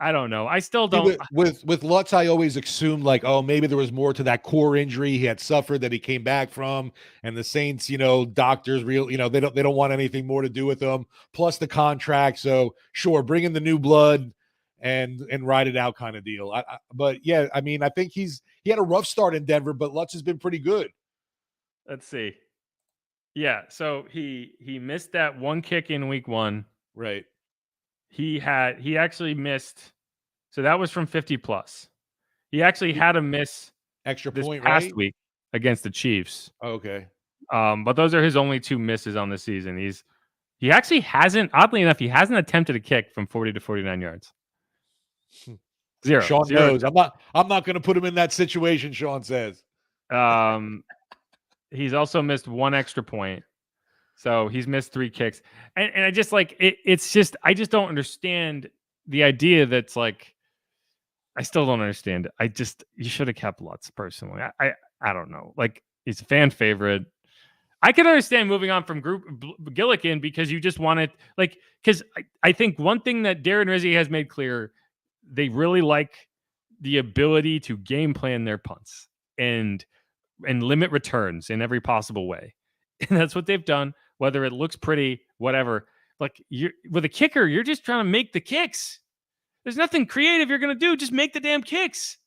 I don't know. I still don't. With Lutz, I always assumed like, oh, maybe there was more to that core injury he had suffered that he came back from, and the Saints, doctors, they don't want anything more to do with him. Plus the contract, so sure, bring in the new blood and ride it out kind of deal. But yeah, I mean, I think he had a rough start in Denver, but Lutz has been pretty good. Let's see. Yeah, so he missed that one kick in week 1. Right. He actually missed, so that was from 50 plus. He actually had a miss extra point past week against the Chiefs. Okay. But those are his only 2 misses on the season. He actually hasn't, oddly enough, he hasn't attempted a kick from 40 to 49 yards. 0. Sean knows. I'm not going to put him in that situation, Sean says. He's also missed 1 extra point. So he's missed 3 kicks. And I just like it's just I just don't understand the idea that's like I still don't understand it. You should have kept Lutz personally. I don't know. Like he's a fan favorite. I can understand moving on from Gillikin because you just wanted because I think one thing that Darren Rizzi has made clear, they really like the ability to game plan their punts and limit returns in every possible way. And that's what they've done, whether it looks pretty, whatever. Like with a kicker, you're just trying to make the kicks. There's nothing creative you're going to do. Just make the damn kicks.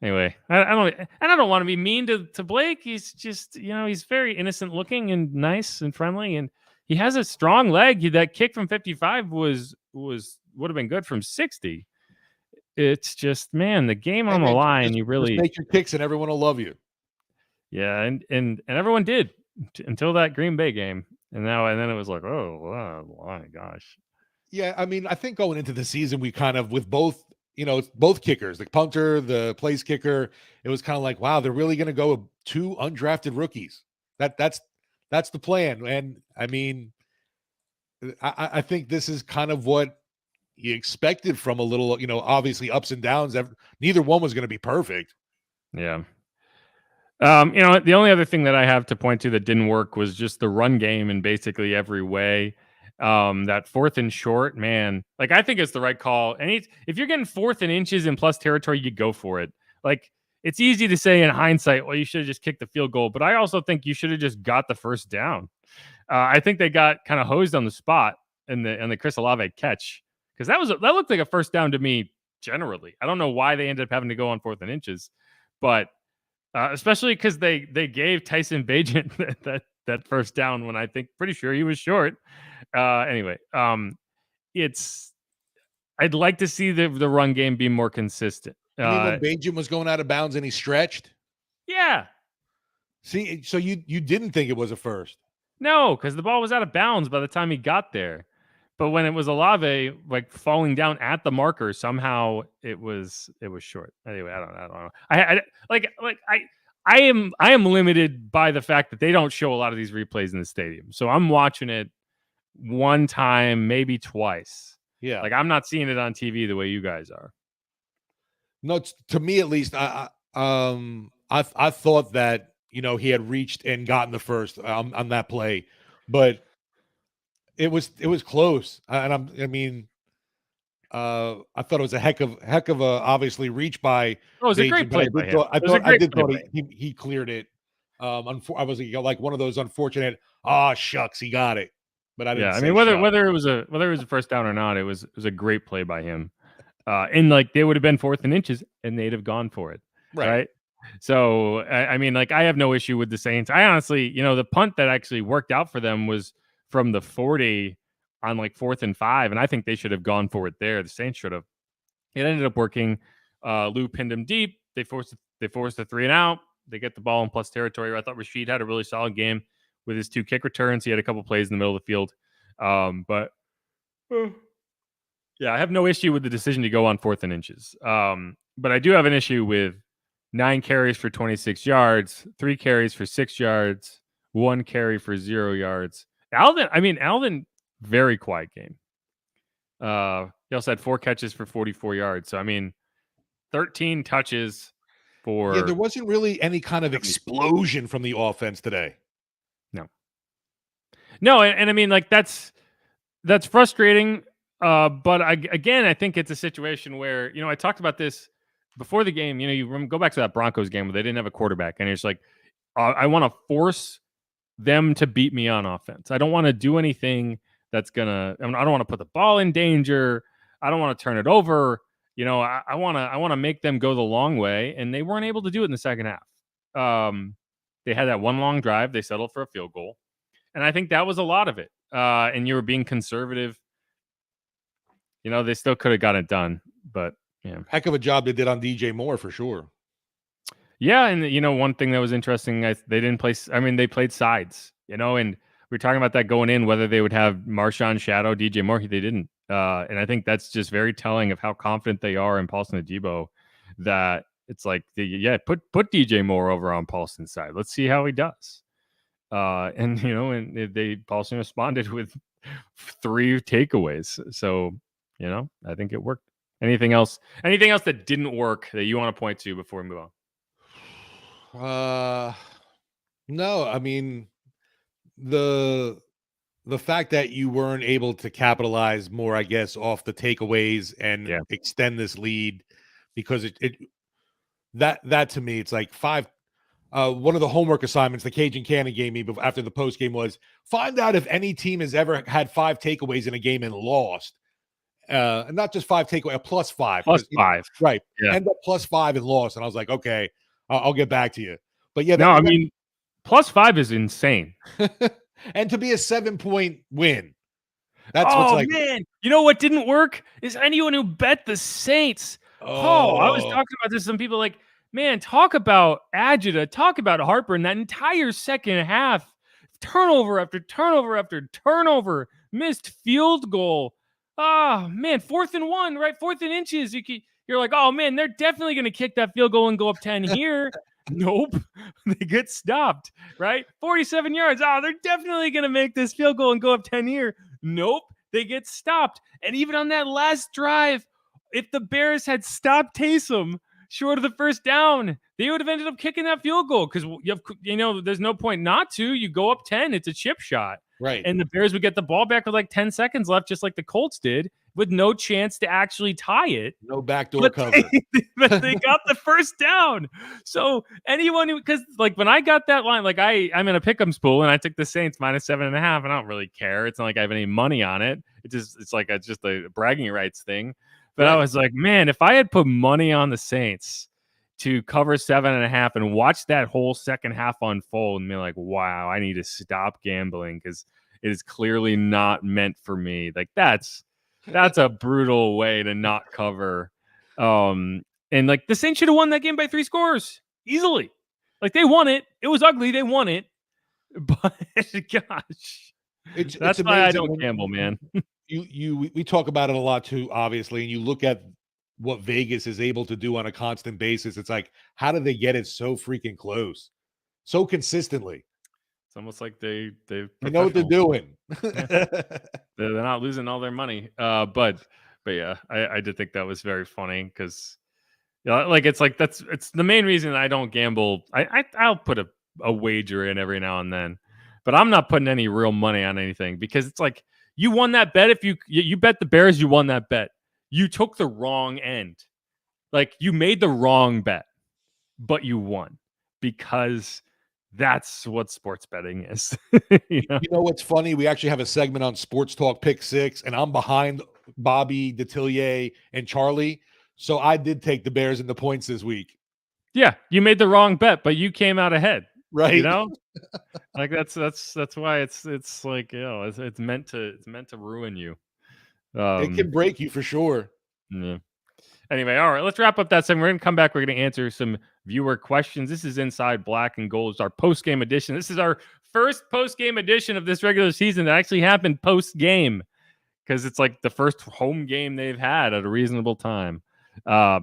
Anyway, I don't want to be mean to Blake. He's just, he's very innocent looking and nice and friendly. And he has a strong leg. That kick from 55 would have been good from 60. It's just, man, the game on the line. You really just make your kicks and everyone will love you. Yeah. And everyone did. Until that Green Bay game, and then it was like, oh my gosh. Yeah, I mean, I think going into the season, we kind of with both kickers, the punter, the place kicker, it was kind of like, wow, they're really going to go with 2 undrafted rookies. That's the plan, and I mean, I think this is kind of what you expected from a little, obviously ups and downs. Neither one was going to be perfect. Yeah. The only other thing that I have to point to that didn't work was just the run game in basically every way. That 4th and short, man, like I think it's the right call. And if you're getting 4th and inches in plus territory, you go for it. Like it's easy to say in hindsight, well, you should have just kicked the field goal, but I also think you should have just got the first down. I think they got kind of hosed on the spot in the Chris Olave catch because that looked like a first down to me generally. I don't know why they ended up having to go on 4th and inches, but especially because they gave Tyson Bagent that first down when I think pretty sure he was short. Anyway, I'd like to see the run game be more consistent. You mean when Bagent was going out of bounds and he stretched? Yeah. See, so you didn't think it was a first? No, because the ball was out of bounds by the time he got there. But when it was Olave like falling down at the marker, somehow it was short. Anyway, I don't know. I am limited by the fact that they don't show a lot of these replays in the stadium. So I'm watching it one time, maybe twice. Yeah. Like I'm not seeing it on TV the way you guys are. No, to me at least, I thought that he had reached and gotten the first on that play, but it was close. And I thought it was a heck of a obviously reach by it was a great Bagent, play but by him. I did thought he cleared it. I was like one of those unfortunate, shucks, he got it. But I didn't. Yeah, I mean whether it was a first down or not, it was a great play by him. And like they would have been 4th and inches, and they'd have gone for it, right? So I mean, like I have no issue with the Saints. I honestly, the punt that actually worked out for them was from the 40 on like 4th and 5, and I think they should have gone for it there. The Saints should have. It ended up working. Lou pinned him deep. They forced the 3 and out. They get the ball in plus territory. I thought Rashid had a really solid game with his 2 kick returns. He had a couple plays in the middle of the field, but. Yeah, I have no issue with the decision to go on 4th and inches. But I do have an issue with 9 carries for 26 yards, 3 carries for 6 yards, 1 carry for 0 yards. Alvin, very quiet game. He also had 4 catches for 44 yards. So, 13 touches for... Yeah, there wasn't really any kind of explosion from the offense today. No, and like that's frustrating. But I think it's a situation where, I talked about this before the game. You go back to that Broncos game where they didn't have a quarterback, and it's like, I want to force them to beat me on offense. I don't want to do anything that's gonna. I don't want to put the ball in danger. I don't want to turn it over. I want to make them go the long way, and they weren't able to do it in the second half. They had that one long drive. They settled for a field goal, and I think that was a lot of it. And you were being conservative. They still could have got it done, but yeah. Heck of a job they did on DJ Moore for sure. Yeah, and one thing that was interesting, they didn't play. They played sides, and we were talking about that going in, whether they would have Marshawn shadow DJ Moore. They didn't, and I think that's just very telling of how confident they are in Paulson Adebo. That it's like, put DJ Moore over on Paulson's side. Let's see how he does. And Paulson responded with 3 takeaways. So. I think it worked. Anything else that didn't work that you want to point to before we move on? No, the fact that you weren't able to capitalize more, I guess, off the takeaways and extend this lead, because that to me, it's like 5. One of the homework assignments the Cajun Cannon gave me after the post game was find out if any team has ever had 5 takeaways in a game and lost. And not just 5 takeaway, a +5. +5. Right. Yeah. End up +5 and lost. And I was like, okay, I'll get back to you. But yeah. +5 is insane. And to be a 7-point win. That's what's like. Man. You know what didn't work? Is anyone who bet the Saints. I was talking about this. Some people like, man, talk about agita, talk about heartburn. That entire second half, turnover after turnover after turnover, missed field goal. Oh, man, 4th and 1, right? 4th and inches. You're like, oh, man, they're definitely going to kick that field goal and go up 10 here. Nope. They get stopped, right? 47 yards. Oh, they're definitely going to make this field goal and go up 10 here. Nope. They get stopped. And even on that last drive, if the Bears had stopped Taysom short of the first down, they would have ended up kicking that field goal because, there's no point not to. You go up 10. It's a chip shot. Right. And the Bears would get the ball back with like 10 seconds left, just like the Colts did, with no chance to actually tie it. No backdoor cover. But they got the first down. So because like when I got that line, like I'm in a pick'em pool and I took the Saints -7.5, and I don't really care. It's not like I have any money on it. It's just a bragging rights thing. But I was like, man, if I had put money on the Saints to cover 7.5 and watch that whole second half unfold and be like, wow, I need to stop gambling because it is clearly not meant for me. Like that's a brutal way to not cover. And like the Saints should have won that game by 3 scores easily. Like they won it. It was ugly. They won it. But gosh, that's why I don't gamble, man. We talk about it a lot too, obviously, and you look at what Vegas is able to do on a constant basis. It's like, how do they get it so freaking close, so consistently? It's almost like they know what they're doing. They're not losing all their money. But yeah, I did think that was very funny because, it's the main reason I don't gamble. I'll put a a wager in every now and then. But I'm not putting any real money on anything because it's like you won that bet. If you bet the Bears, you won that bet. You took the wrong end. Like you made the wrong bet, but you won because that's what sports betting is. You know what's funny? We actually have a segment on Sports Talk Pick 6, and I'm behind Bobby, Detillier, and Charlie. So I did take the Bears in the points this week. Yeah, you made the wrong bet, but you came out ahead. Right. You know? Like that's why it's like, it's meant to ruin you. It can break you for sure. Yeah. Anyway, all right, let's wrap up that segment. We're going to come back. We're going to answer some viewer questions. This is Inside Black and Gold. It's our post-game edition. This is our first post-game edition of this regular season that actually happened post-game because it's like the first home game they've had at a reasonable time.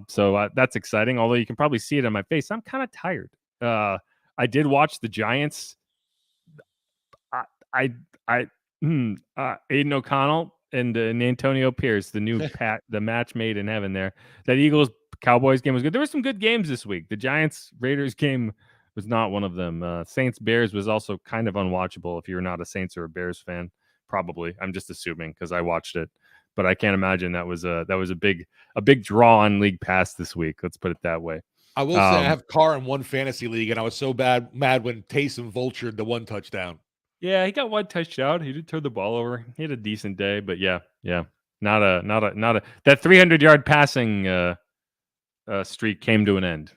So that's exciting, although you can probably see it on my face. I'm kind of tired. I did watch the Giants. Aiden O'Connell and Antonio Pierce, the new the match made in heaven there. That Eagles-Cowboys game was good. There were some good games this week. The Giants-Raiders game was not one of them. Saints-Bears was also kind of unwatchable if you're not a Saints or a Bears fan. Probably. I'm just assuming because I watched it. But I can't imagine that was a big draw on League Pass this week. Let's put it that way. I will say I have Carr in one fantasy league, and I was so mad when Taysom vultured the one touchdown. Yeah, he got one touchdown. He did turn the ball over. He had a decent day, but yeah. Not a that 300-yard passing streak came to an end.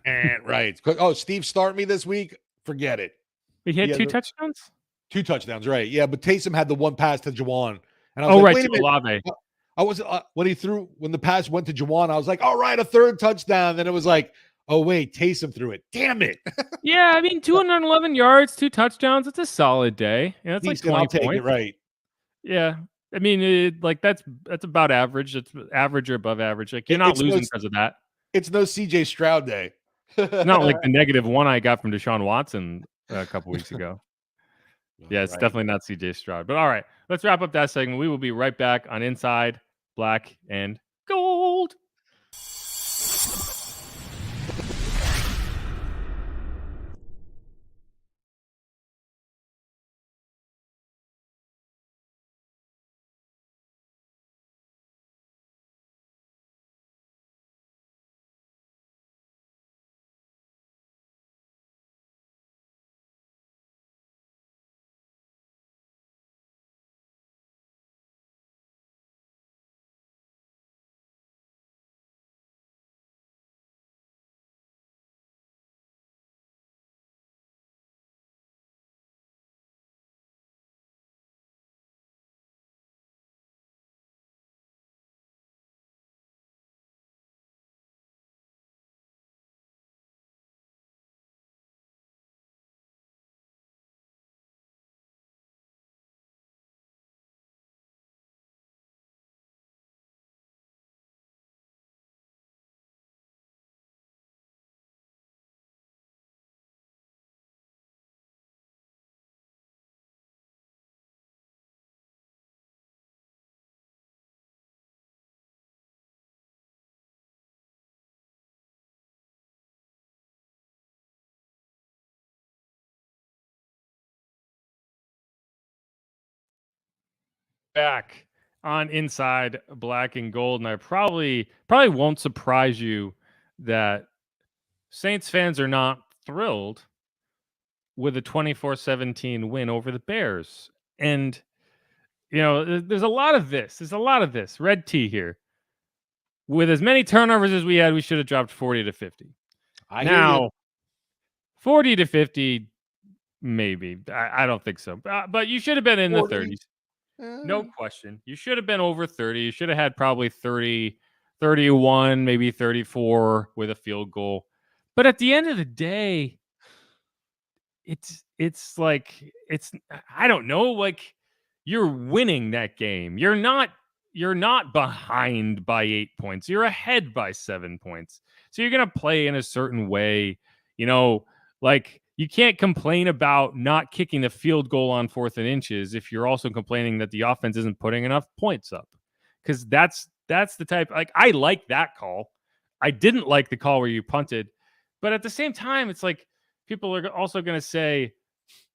Right. Oh, Steve start me this week? Forget it. He had two touchdowns? 2 touchdowns, right. Yeah, but Taysom had the one pass to Juwan. And I like, was right, wait a minute. Olave. I was when the pass went to Juwan, I was like, all right, a third touchdown. Then it was like, oh, wait, Taysom threw it. Damn it. Yeah, I mean, 211 yards, 2 touchdowns. It's a solid day. Yeah, it's like 20 I'll take points. it, right. Yeah. I mean, that's about average. It's average or above average. Like, you're not losing because of that. It's no CJ Stroud day. Not like the -1 I got from Deshaun Watson a couple weeks ago. Yeah, it's definitely not CJ Stroud. But all right, let's wrap up that segment. We will be right back on Inside Black and Gold. Back on Inside Black and Gold, and I probably won't surprise you that Saints fans are not thrilled with a 24-17 win over the Bears. And there's a lot of this. Red tea here. With as many turnovers as we had, we should have dropped 40-50. Now 40-50, maybe. I don't think so. But you should have been in 40. The 30s. No question. You should have been over 30. You should have had probably 30, 31, maybe 34 with a field goal. But at the end of the day, it's like I don't know, like you're winning that game. You're not behind by 8 points. You're ahead by 7 points. So you're going to play in a certain way, like you can't complain about not kicking the field goal on 4th and inches if you're also complaining that the offense isn't putting enough points up. Because that's the type, like, I like that call. I didn't like the call where you punted. But at the same time, it's like people are also going to say,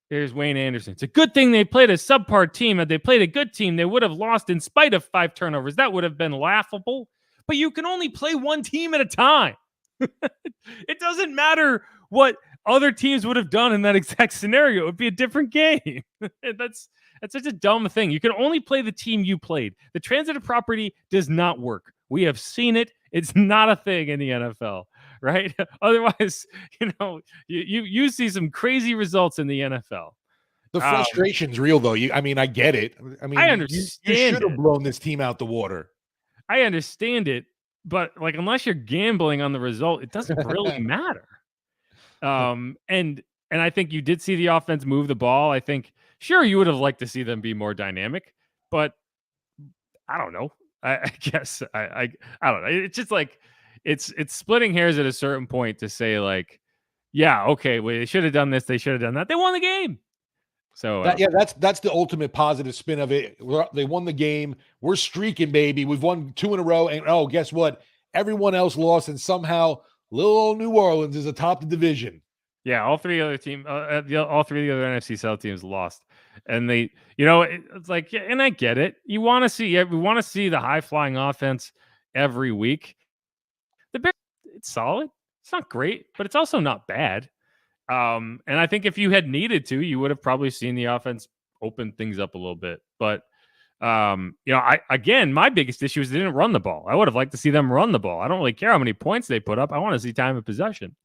there's Wayne Anderson. It's a good thing they played a subpar team. Had they played a good team, they would have lost in spite of 5 turnovers. That would have been laughable. But you can only play one team at a time. It doesn't matter what other teams would have done in that exact scenario. It would be a different game. That's such a dumb thing. You can only play the team you played. The transitive property does not work. We have seen it. It's not a thing in the NFL, right? Otherwise, you see some crazy results in the NFL. The frustration's real, though. I get it. I understand. You should have blown this team out the water. I understand it, but unless you're gambling on the result, it doesn't really matter. And I think you did see the offense move the ball. I think, sure, you would have liked to see them be more dynamic, but I don't know. I guess I don't know. It's just it's splitting hairs at a certain point to say yeah, okay, well, they should have done this, they should have done that. They won the game. So that's the ultimate positive spin of it. They won the game. We're streaking, baby. We've won 2 in a row, and guess what? Everyone else lost, and somehow little old New Orleans is atop the division. Yeah, all 3 other teams, all 3 of the other NFC South teams lost, and they, it's and I get it. We want to see the high flying offense every week. The Bears, it's solid. It's not great, but it's also not bad. And I think if you had needed to, you would have probably seen the offense open things up a little bit. But my biggest issue is they didn't run the ball. I would have liked to see them run the ball. I don't really care how many points they put up. I want to see time of possession.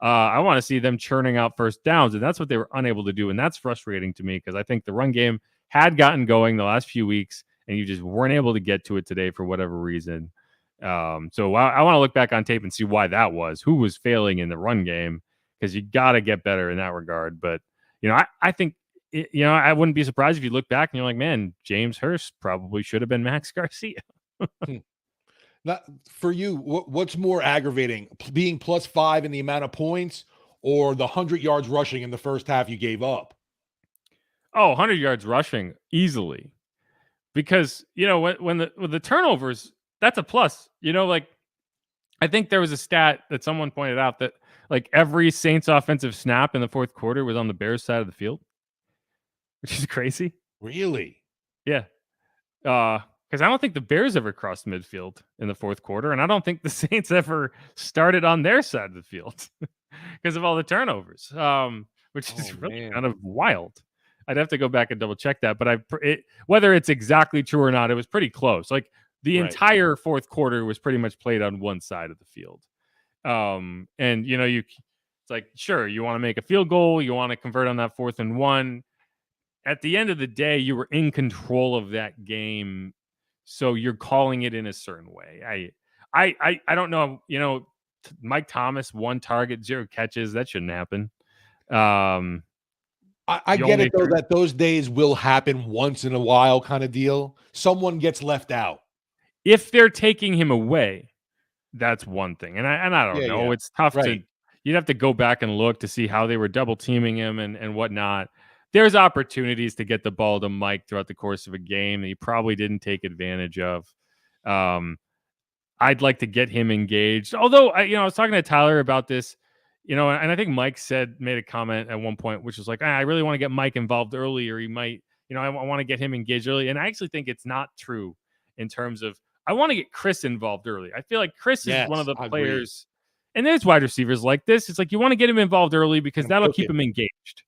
I want to see them churning out first downs, and that's what they were unable to do. And that's frustrating to me because I think the run game had gotten going the last few weeks, and you just weren't able to get to it today for whatever reason. So I want to look back on tape and see why that was. Who was failing in the run game? Because you got to get better in that regard. But, I think, I wouldn't be surprised if you look back and you're like, man, James Hurst probably should have been Max Garcia. Now, for you, what's more aggravating, being +5 in the amount of points or the 100 yards rushing in the first half you gave up? Oh, 100 yards rushing easily. Because, when the turnovers, that's a plus. I think there was a stat that someone pointed out that every Saints offensive snap in the fourth quarter was on the Bears side of the field, which is crazy. Really? Yeah. Because I don't think the Bears ever crossed midfield in the fourth quarter, and I don't think the Saints ever started on their side of the field because of all the turnovers, which is really kind of wild. I'd have to go back and double check that, but whether it's exactly true or not, it was pretty close. The entire fourth quarter was pretty much played on one side of the field. And it's sure, you want to make a field goal, you want to convert on that 4th and 1. At the end of the day, you were in control of that game, so you're calling it in a certain way. I don't know. Mike Thomas, 1 target, 0 catches. That shouldn't happen. I get it though that those days will happen once in a while, kind of deal. Someone gets left out. If they're taking him away, that's one thing. And I don't know. Yeah. It's tough to. You'd have to go back and look to see how they were double teaming him and whatnot. There's opportunities to get the ball to Mike throughout the course of a game that he probably didn't take advantage of. I'd like to get him engaged. Although, I was talking to Tyler about this, and I think Mike made a comment at one point, which was I really want to get Mike involved early, or he might, I want to get him engaged early. And I actually think it's not true in terms of, I want to get Chris involved early. I feel like Chris is one of the players, and there's wide receivers like this. It's you want to get him involved early because that'll keep him engaged.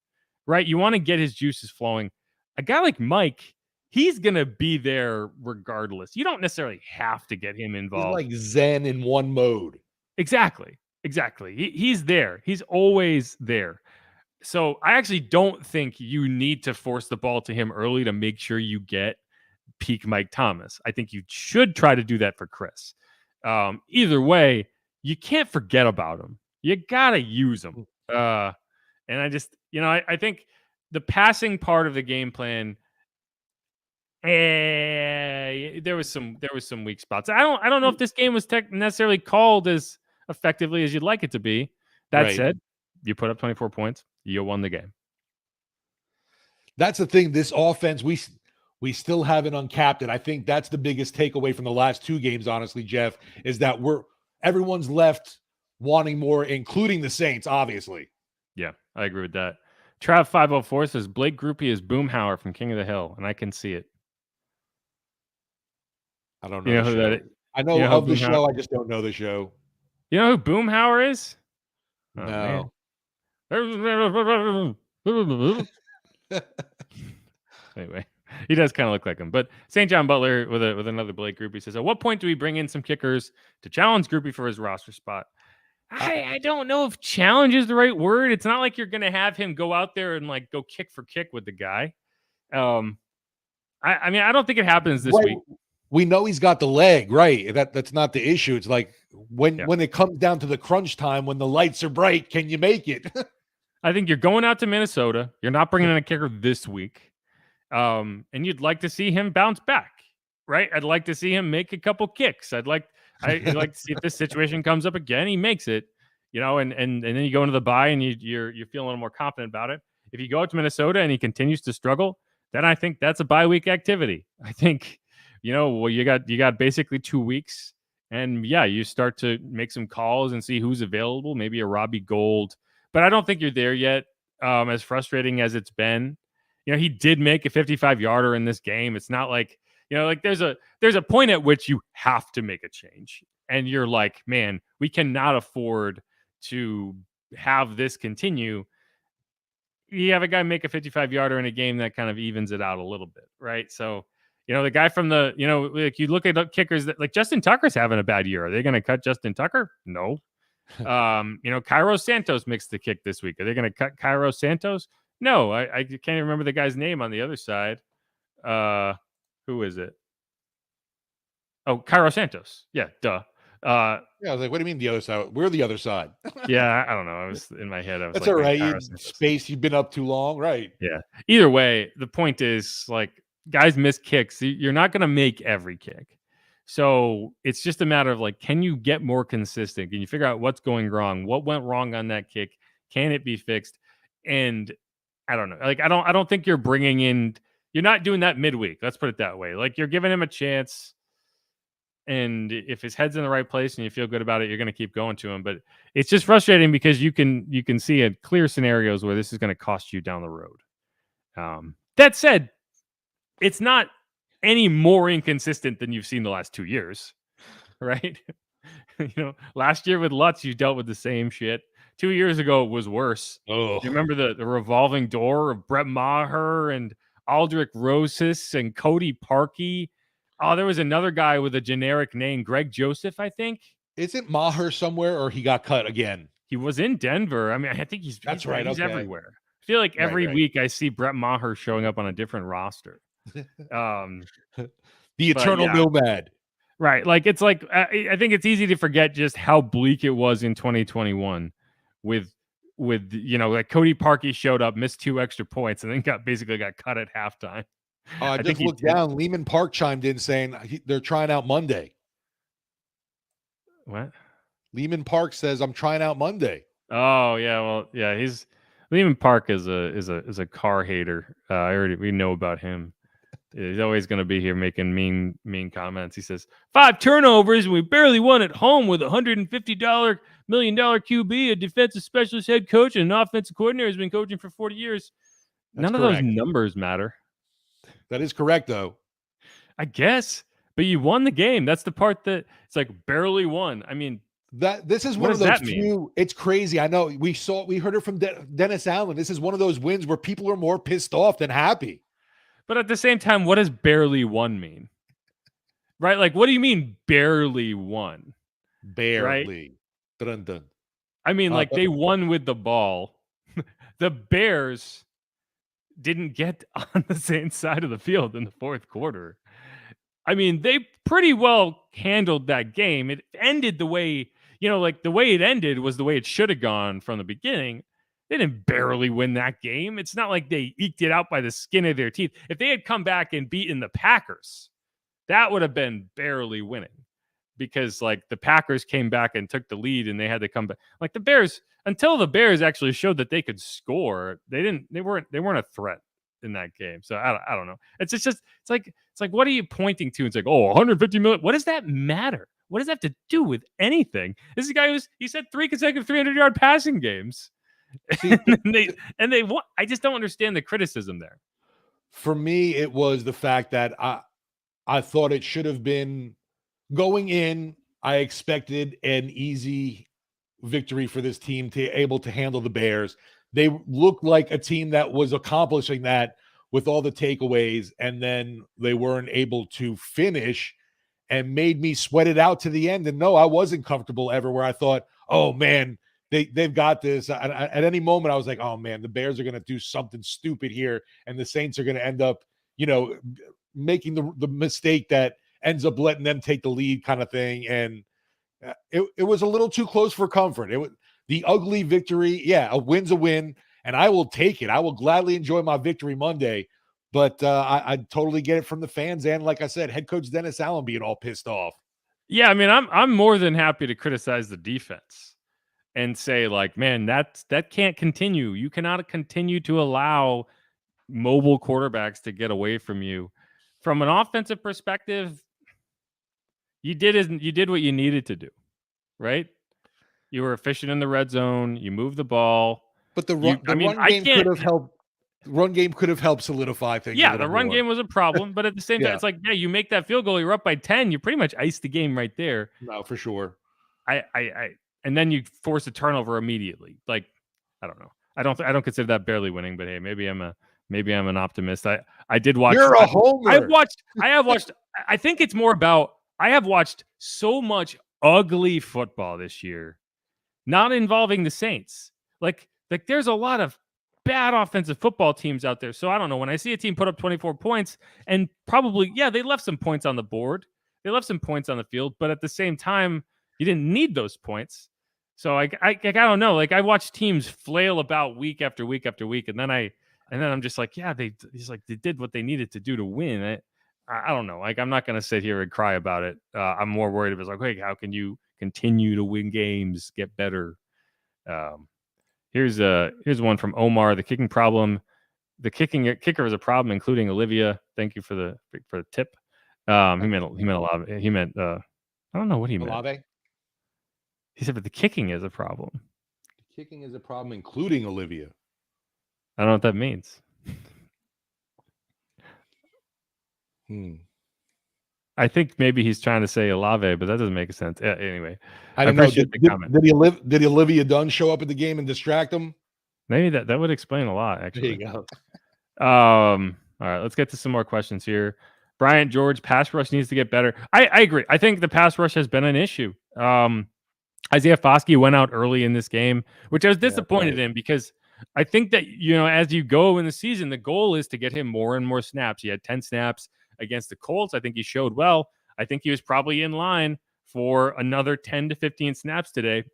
Right? You want to get his juices flowing. A guy like Mike, he's going to be there regardless. You don't necessarily have to get him involved. He's like Zen in one mode. Exactly. He's there. He's always there. So I actually don't think you need to force the ball to him early to make sure you get peak Mike Thomas. I think you should try to do that for Chris. Either way, you can't forget about him. You got to use him. And I just, I think the passing part of the game plan, there was some weak spots. I don't know if this game was necessarily called as effectively as you'd like it to be. That said, you put up 24 points, you won the game. That's the thing. This offense, we still haven't uncapped it. I think that's the biggest takeaway from the last 2 games, honestly, Jeff, is that everyone's left wanting more, including the Saints, obviously. Yeah. I agree with that. Trav 504 says Blake Groupie is Boomhauer from King of the Hill, and I can see it. I don't know You know the who show. that? I know You know who of the Boomhauer? show. I just don't know the show. You know who Boomhauer is? Oh, No. man. Anyway, he does kind of look like him. But St. John Butler with another Blake Groupie says, at what point do we bring in some kickers to challenge Groupie for his roster spot? I don't know if challenge is the right word. It's not like you're going to have him go out there and like go kick for kick with the guy. I mean, I don't think it happens this week. We know he's got the leg, right? That's not the issue. It's like when it comes down to the crunch time, when the lights are bright, can you make it? I think you're going out to Minnesota. You're not bringing in a kicker this week. And you'd like to see him bounce back, right? I'd like to see him make a couple kicks. I'd like to see if this situation comes up again, he makes it, and then you go into the bye and you're feeling a little more confident about it. If you go out to Minnesota and he continues to struggle, then I think that's a bye week activity. I think, you got basically 2 weeks, and you start to make some calls and see who's available, maybe a Robbie Gould, but I don't think you're there yet. As frustrating as it's been, he did make a 55-yarder in this game. It's not like, there's a point at which you have to make a change, and you're like, man, we cannot afford to have this continue. You have a guy make a 55-yarder in a game that kind of evens it out a little bit, right? So, the guy from the, like you look at kickers that like Justin Tucker's having a bad year. Are they going to cut Justin Tucker? No. Cairo Santos mixed the kick this week. Are they going to cut Cairo Santos? No. I can't even remember the guy's name on the other side. Who is it? Oh, Cairo Santos. Yeah, duh. I was like, what do you mean the other side? We're the other side. Yeah, I don't know. I was in my head. I was That's like, all right. Space, you've been up too long, right? Yeah. Either way, the point is, like, guys miss kicks. You're not going to make every kick. So it's just a matter of, like, can you get more consistent? Can you figure out what's going wrong? What went wrong on that kick? Can it be fixed? And I don't know. Like, I don't think you're bringing in. You're not doing that midweek. Let's put it that way. Like, you're giving him a chance. And if his head's in the right place and you feel good about it, you're going to keep going to him. But it's just frustrating because you can see clear scenarios where this is going to cost you down the road. That said, it's not any more inconsistent than you've seen the last 2 years, right? Last year with Lutz, you dealt with the same shit. 2 years ago, it was worse. Oh, you remember the revolving door of Brett Maher and Aldrich Rosas and Cody Parkey. Oh, there was another guy with a generic name, Greg Joseph, I think. Isn't Maher somewhere, or he got cut again? He was in Denver. I mean, I think he's right. He's Okay. everywhere. I feel like every week I see Brett Maher showing up on a different roster. The eternal nomad. Right. Like, it's like, I think it's easy to forget just how bleak it was in 2021 with like Cody Parkey showed up, missed 2 extra points, and then got cut at halftime. I just looked down. Lehman Park chimed in saying they're trying out Monday. What? Lehman Park says, I'm trying out Monday. Oh, yeah. Well, yeah, Lehman Park is a car hater. We know about him. He's always going to be here making mean comments. He says 5 turnovers and we barely won at home with $150 million QB, a defensive specialist head coach, and an offensive coordinator who's been coaching for 40 years. None of those numbers matter. That is correct, though. I guess, but you won the game. That's the part that it's like barely won. I mean, this is one of those few. It's crazy. I know we heard it from Dennis Allen. This is one of those wins where people are more pissed off than happy. But at the same time, what does barely won mean? Right? Like, what do you mean barely won? Barely. Right? Dun, dun. I mean, like, they won with the ball. The Bears didn't get on the same side of the field in the fourth quarter. I mean, they pretty well handled that game. It ended the way, like the way it ended was the way it should have gone from the beginning. They didn't barely win that game. It's not like they eked it out by the skin of their teeth. If they had come back and beaten the Packers, that would have been barely winning, because like the Packers came back and took the lead and they had to come back. Like the Bears, until the Bears actually showed that they could score, they weren't a threat in that game. So I don't know. It's like what are you pointing to? It's like, oh, 150 million. What does that matter? What does that have to do with anything? This is a guy he said 3 consecutive 300-yard passing games. See, and they want. I just don't understand the criticism there. For me, it was the fact that I thought it should have been going in. I expected an easy victory for this team to able to handle the Bears. They looked like a team that was accomplishing that with all the takeaways, and then they weren't able to finish and made me sweat it out to the end. And no, I wasn't comfortable ever where I thought, oh man, they've got this. At any moment, I was like, oh man, the Bears are going to do something stupid here, and the Saints are going to end up, making the mistake that ends up letting them take the lead, kind of thing. And it was a little too close for comfort. It was the ugly victory. Yeah, a win's a win, and I will take it. I will gladly enjoy my victory Monday. But I totally get it from the fans, and like I said, head coach Dennis Allen being all pissed off. Yeah, I mean, I'm more than happy to criticize the defense and say, like, man, that can't continue. You cannot continue to allow mobile quarterbacks to get away from you. From an offensive perspective, you did what you needed to do, right? You were efficient in the red zone. You moved the ball. But the run game could have helped. Run game could have helped solidify things. Yeah, the run game was a problem, but at the same time, it's like, yeah, you make that field goal, you're up by 10, you pretty much iced the game right there. No, for sure. And then you force a turnover immediately. Like, I don't know. I don't consider that barely winning, but hey, maybe I'm an optimist. I did watch. You're a homer. I have watched. I think it's more about I have watched so much ugly football this year, not involving the Saints. Like there's a lot of bad offensive football teams out there. So I don't know. When I see a team put up 24 points and probably, yeah, they left some points on the board. They left some points on the field, but at the same time, you didn't need those points. So I don't know. Like I watch teams flail about week after week after week. And then I'm just like, yeah, they did what they needed to do to win. I don't know. Like, I'm not going to sit here and cry about it. I'm more worried about, like, hey, how can you continue to win games, get better? Here's one from Omar. The kicking problem. The kicker is a problem, including Olivia. Thank you for the tip. He meant a lot. He meant I don't know what he meant. Olave? He said, but the kicking is a problem. The kicking is a problem, including Olivia. I don't know what that means. I think maybe he's trying to say Olave, but that doesn't make sense. Anyway, I don't know. Did Olivia Dunn show up at the game and distract him? Maybe that would explain a lot, actually. There you go. All right, let's get to some more questions here. Bryant George, pass rush needs to get better. I agree. I think the pass rush has been an issue. Isaiah Foskey went out early in this game, which I was disappointed in because I think that, as you go in the season, the goal is to get him more and more snaps. He had 10 snaps against the Colts. I think he showed well. I think he was probably in line for another 10 to 15 snaps today,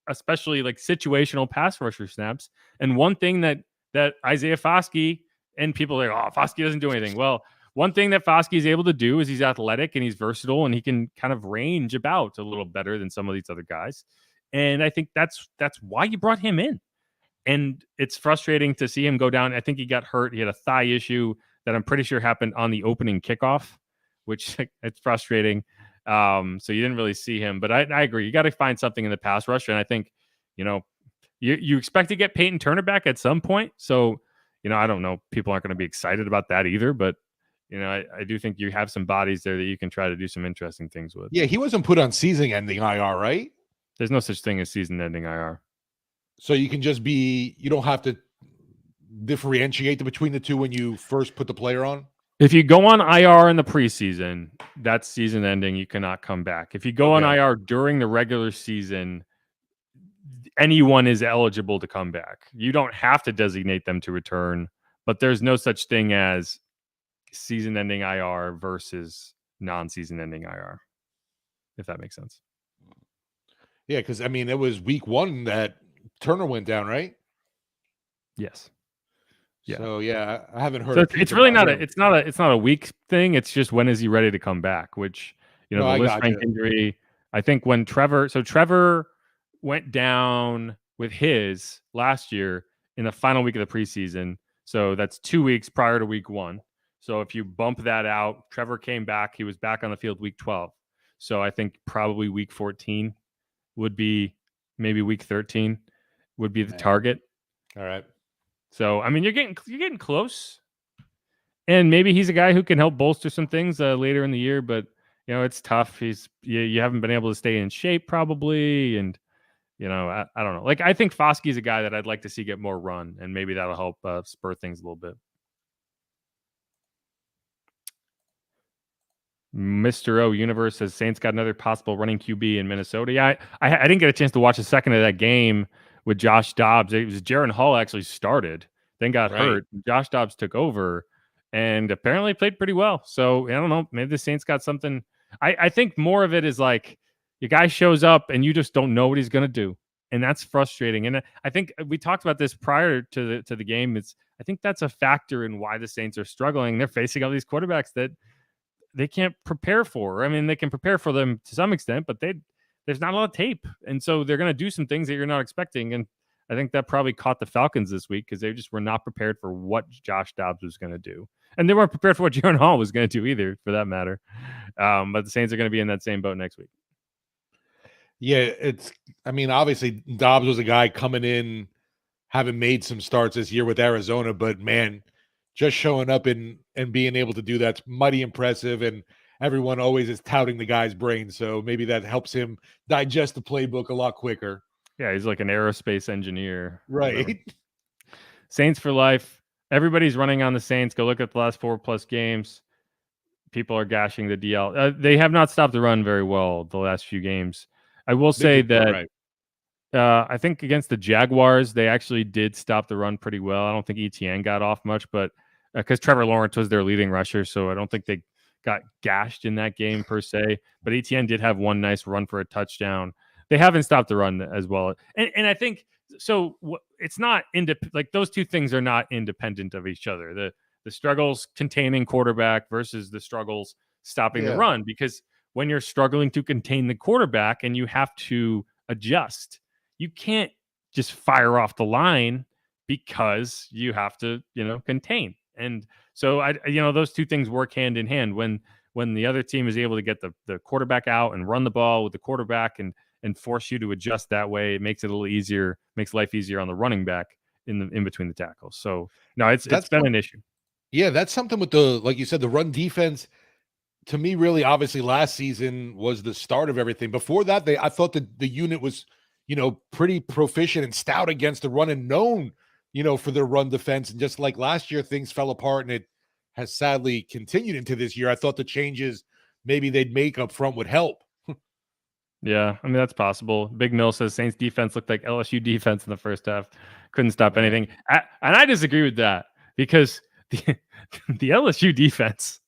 especially like situational pass rusher snaps. And one thing that Isaiah Foskey, and people are like, oh, Foskey doesn't do anything. Well, one thing that Foskey is able to do is he's athletic and he's versatile and he can kind of range about a little better than some of these other guys. And I think that's why you brought him in. And it's frustrating to see him go down. I think he got hurt. He had a thigh issue that I'm pretty sure happened on the opening kickoff, which it's frustrating. So you didn't really see him. But I agree. You got to find something in the pass rush. And I think, you expect to get Peyton Turner back at some point. So, I don't know. People aren't going to be excited about that either. But, I do think you have some bodies there that you can try to do some interesting things with. Yeah, he wasn't put on season-ending IR, right? There's no such thing as season-ending IR. So you can just you don't have to differentiate between the two when you first put the player on? If you go on IR in the preseason, that's season ending. You cannot come back. If you go on IR during the regular season, anyone is eligible to come back. You don't have to designate them to return, but there's no such thing as season ending IR versus non-season ending IR, if that makes sense. Yeah, because it was week 1 that Turner went down, right? Yes. Yeah. So I haven't heard. So it's really not a weak thing. It's just when is he ready to come back? Which the Lisfranc injury. I think when Trevor went down with his last year in the final week of the preseason. So that's 2 weeks prior to week 1. So if you bump that out, Trevor came back. He was back on the field week 12. So I think probably week 14 would be, maybe week 13 would be the target. All right. So I mean, you're getting close, and maybe he's a guy who can help bolster some things later in the year. But it's tough. You haven't been able to stay in shape probably, and I don't know. Like I think Foskey's a guy that I'd like to see get more run, and maybe that'll help spur things a little bit. Mr. O Universe says Saints got another possible running QB in Minnesota. Yeah, I didn't get a chance to watch a second of that game with Josh Dobbs. It was Jaron Hall actually started, then got hurt. Josh Dobbs took over and apparently played pretty well. So I don't know. Maybe the Saints got something. I think more of it is like the guy shows up and you just don't know what he's going to do. And that's frustrating. And I think we talked about this prior to the game. I think that's a factor in why the Saints are struggling. They're facing all these quarterbacks that they can't prepare for. I mean, they can prepare for them to some extent, but there's not a lot of tape. And so they're going to do some things that you're not expecting. And I think that probably caught the Falcons this week because they just were not prepared for what Josh Dobbs was going to do. And they weren't prepared for what Jaron Hall was going to do either, for that matter. But the Saints are going to be in that same boat next week. Yeah, obviously Dobbs was a guy coming in, having made some starts this year with Arizona, but man, just showing up and being able to do that's mighty impressive. And everyone always is touting the guy's brain. So maybe that helps him digest the playbook a lot quicker. Yeah, he's like an aerospace engineer. Right. Saints for life. Everybody's running on the Saints. Go look at the last 4+ games. People are gashing the DL. They have not stopped the run very well the last few games. I will say that I think against the Jaguars, they actually did stop the run pretty well. I don't think ETN got off much, but because Trevor Lawrence was their leading rusher, so I don't think they got gashed in that game per se. But ETN did have one nice run for a touchdown. They haven't stopped the run as well. And I think so. It's not like those two things are not independent of each other. The struggles containing quarterback versus the struggles stopping the run, because when you're struggling to contain the quarterback and you have to adjust, you can't just fire off the line because you have to, contain. And so those two things work hand in hand. When the other team is able to get the quarterback out and run the ball with the quarterback and force you to adjust that way, it makes it a little easier, makes life easier on the running back in between the tackles. So no, it's been an issue. Yeah, that's something with like you said, the run defense. To me, really, obviously, last season was the start of everything. Before that, I thought that the unit was, pretty proficient and stout against the run and known, for their run defense. And just like last year, things fell apart, and it has sadly continued into this year. I thought the changes maybe they'd make up front would help. Yeah, I mean, that's possible. Big Mill says Saints defense looked like LSU defense in the first half. Couldn't stop anything. And I disagree with that because the LSU defense,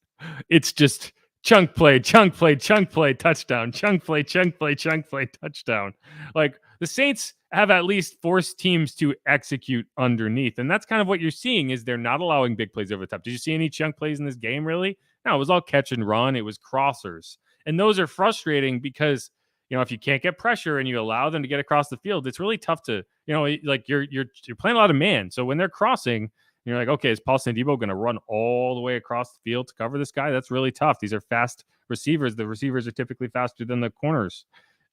it's just chunk play, touchdown, chunk play, touchdown. Like the Saints have at least forced teams to execute underneath. And that's kind of what you're seeing is they're not allowing big plays over the top. Did you see any chunk plays in this game, really? No, it was all catch and run. It was crossers. And those are frustrating because, if you can't get pressure and you allow them to get across the field, it's really tough to, like you're playing a lot of man. So when they're crossing, you're like, okay, is Paulson Adebo going to run all the way across the field to cover this guy? That's really tough. These are fast receivers. The receivers are typically faster than the corners.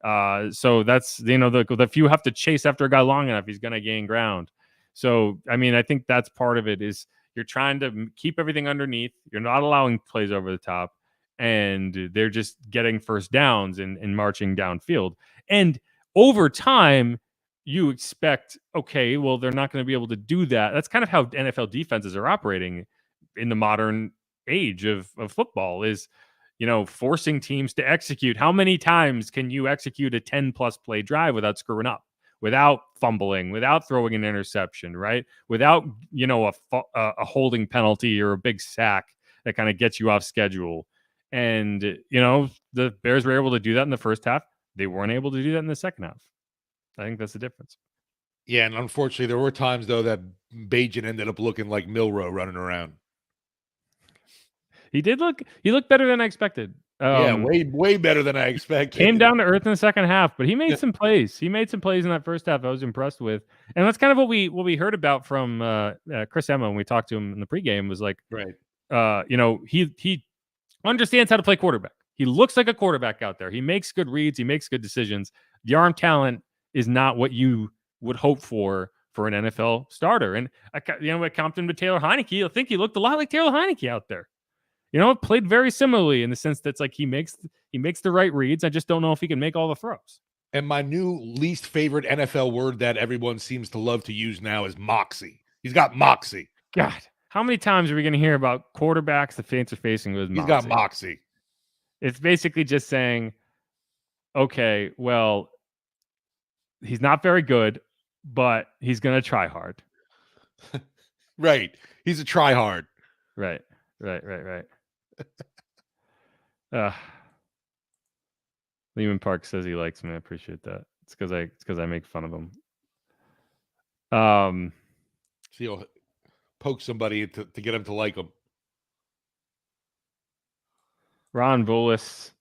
So that's, if you have to chase after a guy long enough, he's going to gain ground. So, I mean, I think that's part of it is you're trying to keep everything underneath. You're not allowing plays over the top, and they're just getting first downs and marching downfield. And over time, you expect, okay, well, they're not going to be able to do that. That's kind of how NFL defenses are operating in the modern age of football is, forcing teams to execute. How many times can you execute a 10+ play drive without screwing up, without fumbling, without throwing an interception, right? Without, a holding penalty or a big sack that kind of gets you off schedule. And, the Bears were able to do that in the first half. They weren't able to do that in the second half. I think that's the difference. Yeah, and unfortunately, there were times, though, that Bajan ended up looking like Milroe running around. He looked better than I expected. Yeah, way better than I expected. Came down to earth in the second half, but he made some plays. He made some plays in that first half I was impressed with. And that's kind of what we heard about from Chris Emma when we talked to him in the pregame was like, right. He understands how to play quarterback. He looks like a quarterback out there. He makes good reads. He makes good decisions. The arm talent is not what you would hope for for an NFL starter. And I compared him to Taylor Heineke. I think he looked a lot like Taylor Heineke out there. Played very similarly in the sense that's like he makes the right reads. I just don't know if he can make all the throws. And my new least favorite NFL word that everyone seems to love to use now is moxie. He's got moxie. God, how many times are we going to hear about quarterbacks the Saints are facing with moxie? He's got moxie. It's basically just saying, okay, well, he's not very good, but he's going to try hard. Right. He's a try hard. Right. Lehman Park says he likes me. I appreciate that. It's because I make fun of him. So you'll poke somebody to get him to like him. Ron Bullis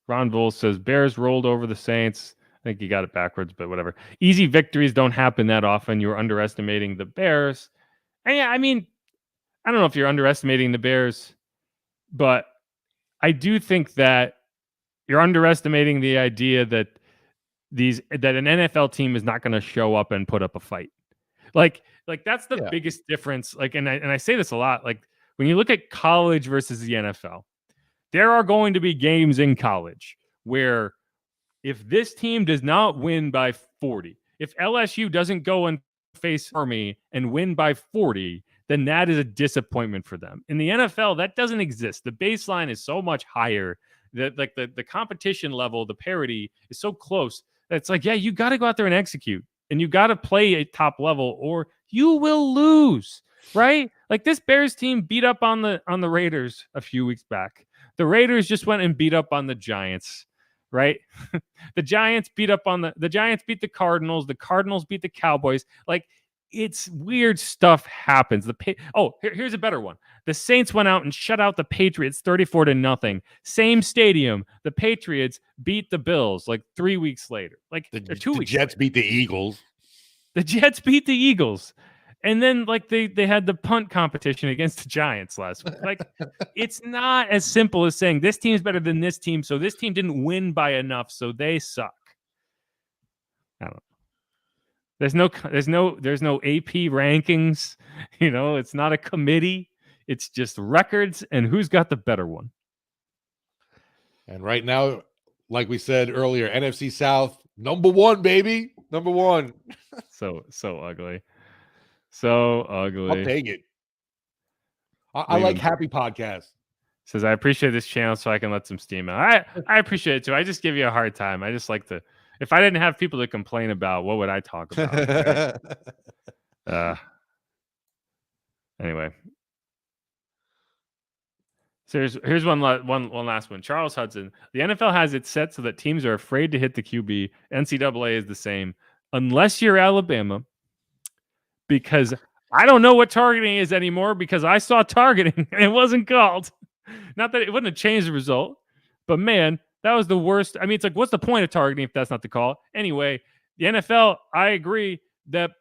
says Bears rolled over the Saints. I think you got it backwards, but whatever. Easy victories don't happen that often. You're underestimating the Bears. And yeah, I mean, I don't know if you're underestimating the Bears, but I do think that you're underestimating the idea that an NFL team is not going to show up and put up a fight. Like that's the biggest difference. Like, and I say this a lot. Like when you look at college versus the NFL, there are going to be games in college where if this team does not win by 40, if LSU doesn't go and face Army and win by 40, then that is a disappointment for them. In the NFL, that doesn't exist. The baseline is so much higher that like the competition level, the parity is so close that it's like, yeah, you got to go out there and execute and you got to play a top level or you will lose, right? Like this Bears team beat up on the Raiders a few weeks back. The Raiders just went and beat up on the Giants, right? The Giants beat the Cardinals. The Cardinals beat the Cowboys. Like it's weird stuff happens. Here's a better one. The Saints went out and shut out the Patriots 34-0. Same stadium. The Patriots beat the Bills like 3 weeks later. Like 2 weeks. The Jets beat the Eagles. The Jets beat the Eagles. And then like they had the punt competition against the Giants last week. Like it's not as simple as saying this team's better than this team, so this team didn't win by enough, so they suck. I don't know. There's no AP rankings. It's not a committee. It's just records and who's got the better one. And right now, like we said earlier, NFC South, number 1, baby. Number 1. So ugly. So ugly. I'll take it. I like happy podcasts. Says, I appreciate this channel so I can let some steam out. I appreciate it too. I just give you a hard time. I just like to, if I didn't have people to complain about, what would I talk about? Anyway. So here's one last one. Charles Hudson. The NFL has it set so that teams are afraid to hit the QB. NCAA is the same. Unless you're Alabama, because I don't know what targeting is anymore because I saw targeting and it wasn't called. Not that it wouldn't have changed the result, but man, that was the worst. I mean, it's like, what's the point of targeting if that's not the call? Anyway, the NFL, I agree that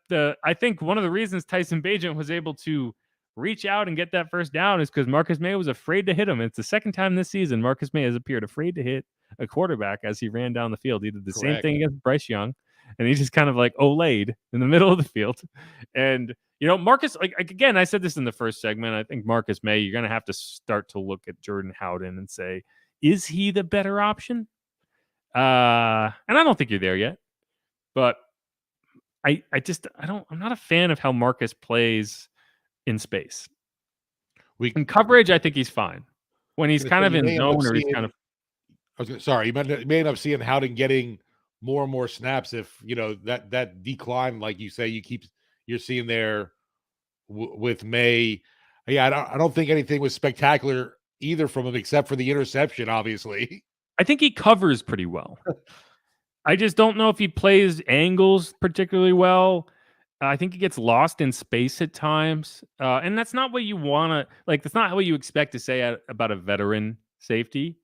I think one of the reasons Tyson Bagent was able to reach out and get that first down is because Marcus May was afraid to hit him. It's the second time this season Marcus May has appeared afraid to hit a quarterback as he ran down the field. He did the same thing against Bryce Young, and he just kind of like olayed in the middle of the field. And, Marcus, like again, I said this in the first segment. I think Marcus May, you're going to have to start to look at Jordan Howden and say, is he the better option? And I don't think you're there yet, but I'm not a fan of how Marcus plays in space. In coverage, I think he's fine. When he's kind of in zone or he's kind of... Sorry, you may end up seeing Howden getting more and more snaps if, that decline, like you say, you're seeing there with May. Yeah, I don't think anything was spectacular either from him except for the interception, obviously. I think he covers pretty well. I just don't know if he plays angles particularly well. I think he gets lost in space at times. And that's not what you want to, like, that's not what you expect to say about a veteran safety.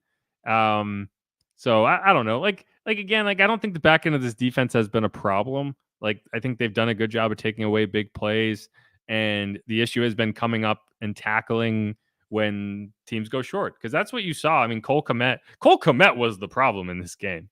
So I don't know. Like again, I don't think the back end of this defense has been a problem. Like, I think they've done a good job of taking away big plays. And the issue has been coming up and tackling when teams go short. Because that's what you saw. I mean, Cole Kmet was the problem in this game.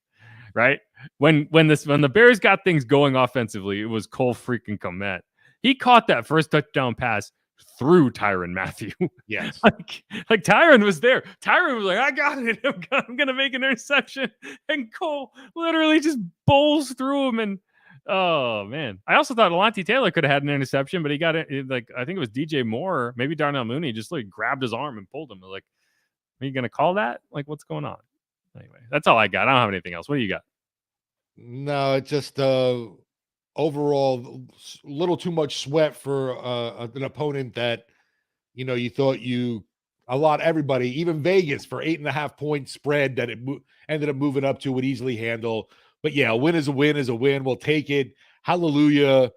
Right? When the Bears got things going offensively, it was Cole freaking Kmet. He caught that first touchdown pass through Tyrann Mathieu. Yes. like Tyrann was there. Tyrann was like, I got it. I'm gonna make an interception. And Cole literally just bowls through him. And oh man. I also thought Alontae Taylor could have had an interception, but he got it. Like, I think it was DJ Moore, maybe Darnell Mooney, just like grabbed his arm and pulled him. Like, are you gonna call that? Like, what's going on? Anyway, that's all I got. I don't have anything else. What do you got? No, it just overall a little too much sweat for an opponent that you thought everybody, even Vegas for 8.5 point spread that it ended up moving up to would easily handle. But yeah, a win is a win is a win. We'll take it. Hallelujah.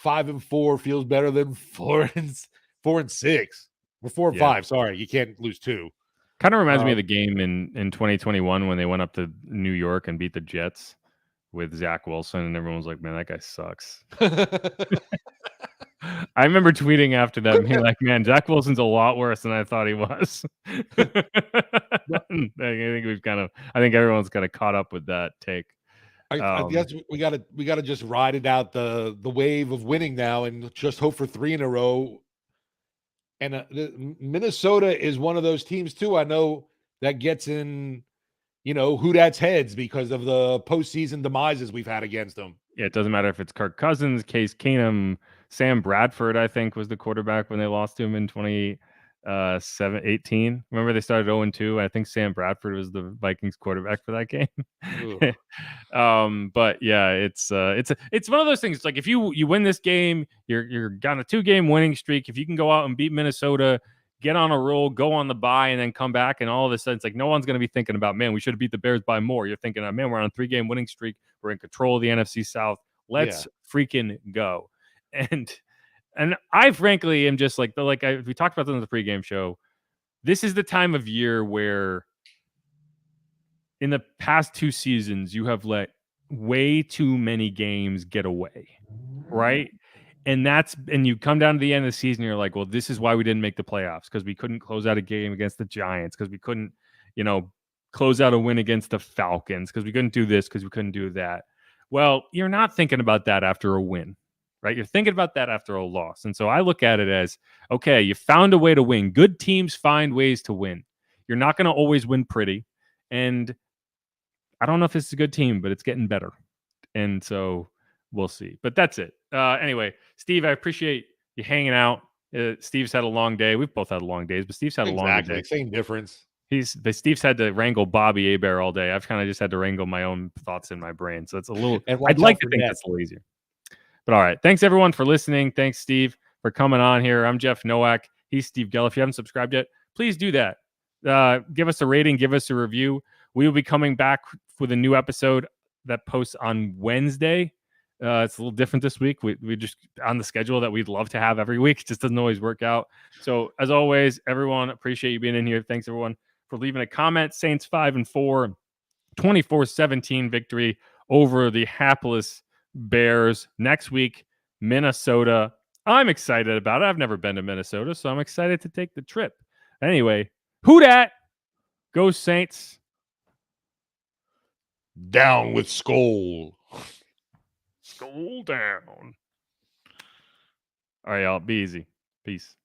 5-4 feels better than 4-6 or 4-5. Sorry, you can't lose 2. Kind of reminds me of the game in 2021 when they went up to New York and beat the Jets with Zach Wilson, and everyone was like, man, that guy sucks. I remember tweeting after that, being like, man, Zach Wilson's a lot worse than I thought he was. I think everyone's kind of caught up with that take. I guess we gotta just ride it out, the wave of winning now, and just hope for 3 in a row. And Minnesota is one of those teams too. I know that gets in, who that's heads because of the postseason demises we've had against them. Yeah, it doesn't matter if it's Kirk Cousins, Case Keenum, Sam Bradford, I think, was the quarterback when they lost to him in 2018. Remember, they started 0-2. I think Sam Bradford was the Vikings quarterback for that game. But yeah, it's one of those things. Like, if you win this game, you're on a 2-game winning streak. If you can go out and beat Minnesota, get on a roll, go on the bye, and then come back, and all of a sudden, it's like no one's going to be thinking about, man, we should have beat the Bears by more. You're thinking, man, we're on a 3-game winning streak. We're in control of the NFC South. Let's freaking go. And I frankly am just like, we talked about this in the pregame show. This is the time of year where in the past 2 seasons, you have let way too many games get away, right? And you come down to the end of the season, you're like, well, this is why we didn't make the playoffs, because we couldn't close out a game against the Giants, because we couldn't, close out a win against the Falcons, because we couldn't do this, because we couldn't do that. Well, you're not thinking about that after a win, right? You're thinking about that after a loss. And so I look at it as, okay, you found a way to win. Good teams find ways to win. You're not going to always win pretty. And I don't know if it's a good team, but it's getting better. And so we'll see. But that's it. Anyway, Steve, I appreciate you hanging out. Steve's had a long day. We've both had long days, but Steve's had a long day. Same difference. Steve's had to wrangle Bobby Hebert all day. I've kind of just had to wrangle my own thoughts in my brain. So it's a little, I'd like to think that's a little easier. But all right. Thanks everyone for listening. Thanks, Steve, for coming on here. I'm Jeff Nowak. He's Steve Gell. If you haven't subscribed yet, please do that. Give us a rating, give us a review. We will be coming back with a new episode that posts on Wednesday. It's a little different this week. We just on the schedule that we'd love to have every week. It just doesn't always work out. So as always, everyone, appreciate you being in here. Thanks everyone for leaving a comment. Saints 5-4, 24-17 victory over the hapless Bears. Next week, Minnesota. I'm excited about it. I've never been to Minnesota, so I'm excited to take the trip. Anyway, who dat? Go Saints. Down with Skull. Skull down. All right, y'all. Be easy. Peace.